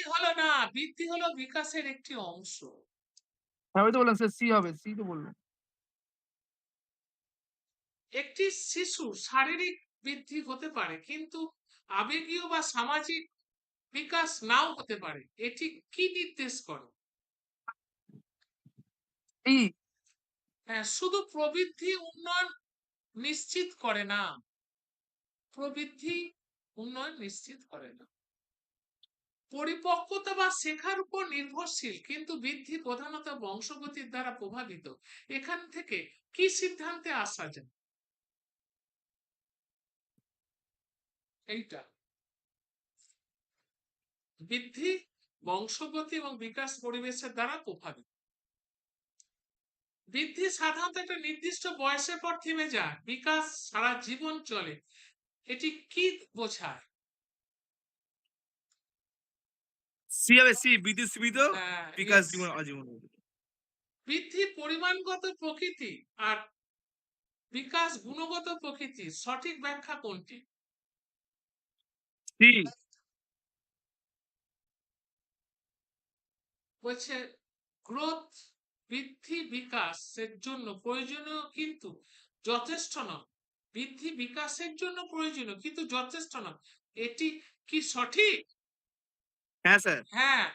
বৃদ্ধি হলো বিকাশের একটি অংশ। আমি তো বললাম স্যার সি হবে। সি তো বললাম। একটি শিশু শারীরিক বৃদ্ধি হতে পারে, কিন্তু আবেগীয় বা সামাজিক বিকাশ নাও হতে পারে। এটি কি নির্দেশ করে? সি। হ্যাঁ, শুধু প্রবৃদ্ধি উন্নয়ন নিশ্চিত করে না। প্রবৃদ্ধি উন্নয়ন নিশ্চিত করে না। পরিপক্কতা বা শেখার উপর নির্ভরশীল, কিন্তু বৃদ্ধি প্রধানত বংশগতির দ্বারা প্রভাবিত। এখান থেকে কি সিদ্ধান্তে আসা যায়? এইটা বৃদ্ধি বংশগতি এবং বিকাশ পরিবেশের দ্বারা প্রভাবিত। বৃদ্ধি সাধারণত একটা নির্দিষ্ট বয়সের পর থেমে যায়, বিকাশ সারা জীবন চলে। এটি কি বোঝায়? সি হবে। সি বৃদ্ধি সীমিত, বিকাশ Yes. জীবন আজীবন। বৃদ্ধি পরিমাণগত প্রকৃতি আর বিকাশ গুণগত প্রকৃতি। সঠিক ব্যাখ্যা কোনটি? সি। বলছে গ্রোথ বৃদ্ধি বিকাশের জন্য প্রয়োজনীয়, কিন্তু যথেষ্ট নয়। বৃদ্ধি বিকাশের জন্য প্রয়োজনীয় কিন্তু যথেষ্ট নয়। এটি কি সঠিক? হ্যাঁ স্যার। হ্যাঁ।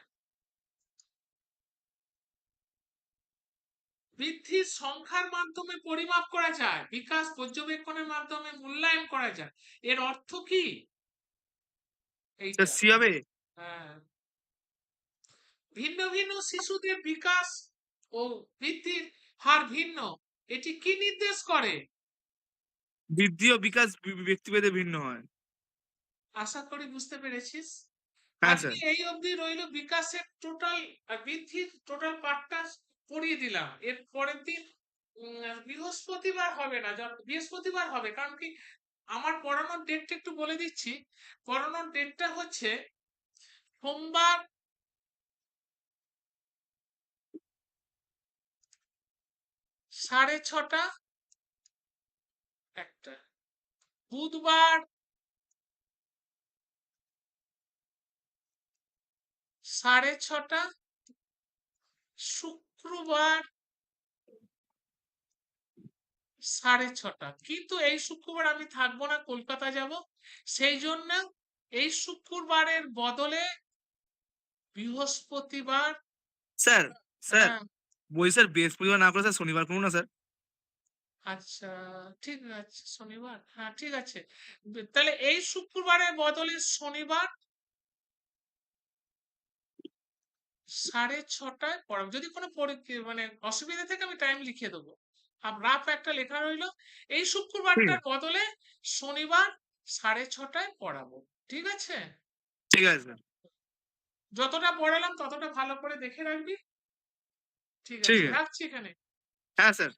বৃদ্ধির সংখ্যার মাধ্যমে পরিমাপ করা যায়, বিকাশ পর্যবেক্ষণের মাধ্যমে মূল্যায়ন করা যায়। এর অর্থ কি? স্যার এইটা। সি হবে। হ্যাঁ। ভিন্ন ভিন্ন শিশুদের বিকাশ ও বৃদ্ধির হার ভিন্ন। এটি কি নির্দেশ করে? বৃদ্ধি ও বিকাশ ব্যক্তিভেদে ভিন্ন হয়। আশা করি বুঝতে পেরেছিস। হ্যাঁ, আজকে স্যার। এই অবধি রইলো বিকাশের টোটাল বৃদ্ধির টোটাল পার্টটা পড়িয়ে দিলাম। এর পরের দিন বৃহস্পতিবার হবে না, বৃহস্পতিবার হবে, কারণ কি আমার পড়ানোর ডেটটা একটু বলে দিচ্ছি। পড়ানোর ডেটটা হচ্ছে সোমবার 6:30 একটা, বুধবার 6:30, শুক্রবার 6:30। কিন্তু এই শুক্রবার আমি থাকবো না, কলকাতা যাব। সেই জন্য এই শুক্রবারের বদলে বৃহস্পতিবার। স্যার, স্যার হ্যাঁ, বলছি স্যার বৃহস্পতিবার না করে স্যার শনিবার করুন না স্যার। আচ্ছা, ঠিক আছে, শনিবার, হ্যাঁ ঠিক আছে। তাহলে এই শুক্রবারের বদলে শনিবার 6:30 পড়াবো। যদি কোনো মানে অসুবিধা থাকে আমি টাইম লিখে দেবো। রাফ একটা লেখা রইলো। এই ঠিক শুক্রবারটার আছে, বদলে শনিবার 6:30 পড়াবো। ঠিক আছে? ঠিক আছে স্যার। যতটা পড়ালাম ততটা ভালো করে দেখে রাখবি। ঠিক ঠিক আছে, আছে। রাখছি এখানে। হ্যাঁ, স্যার।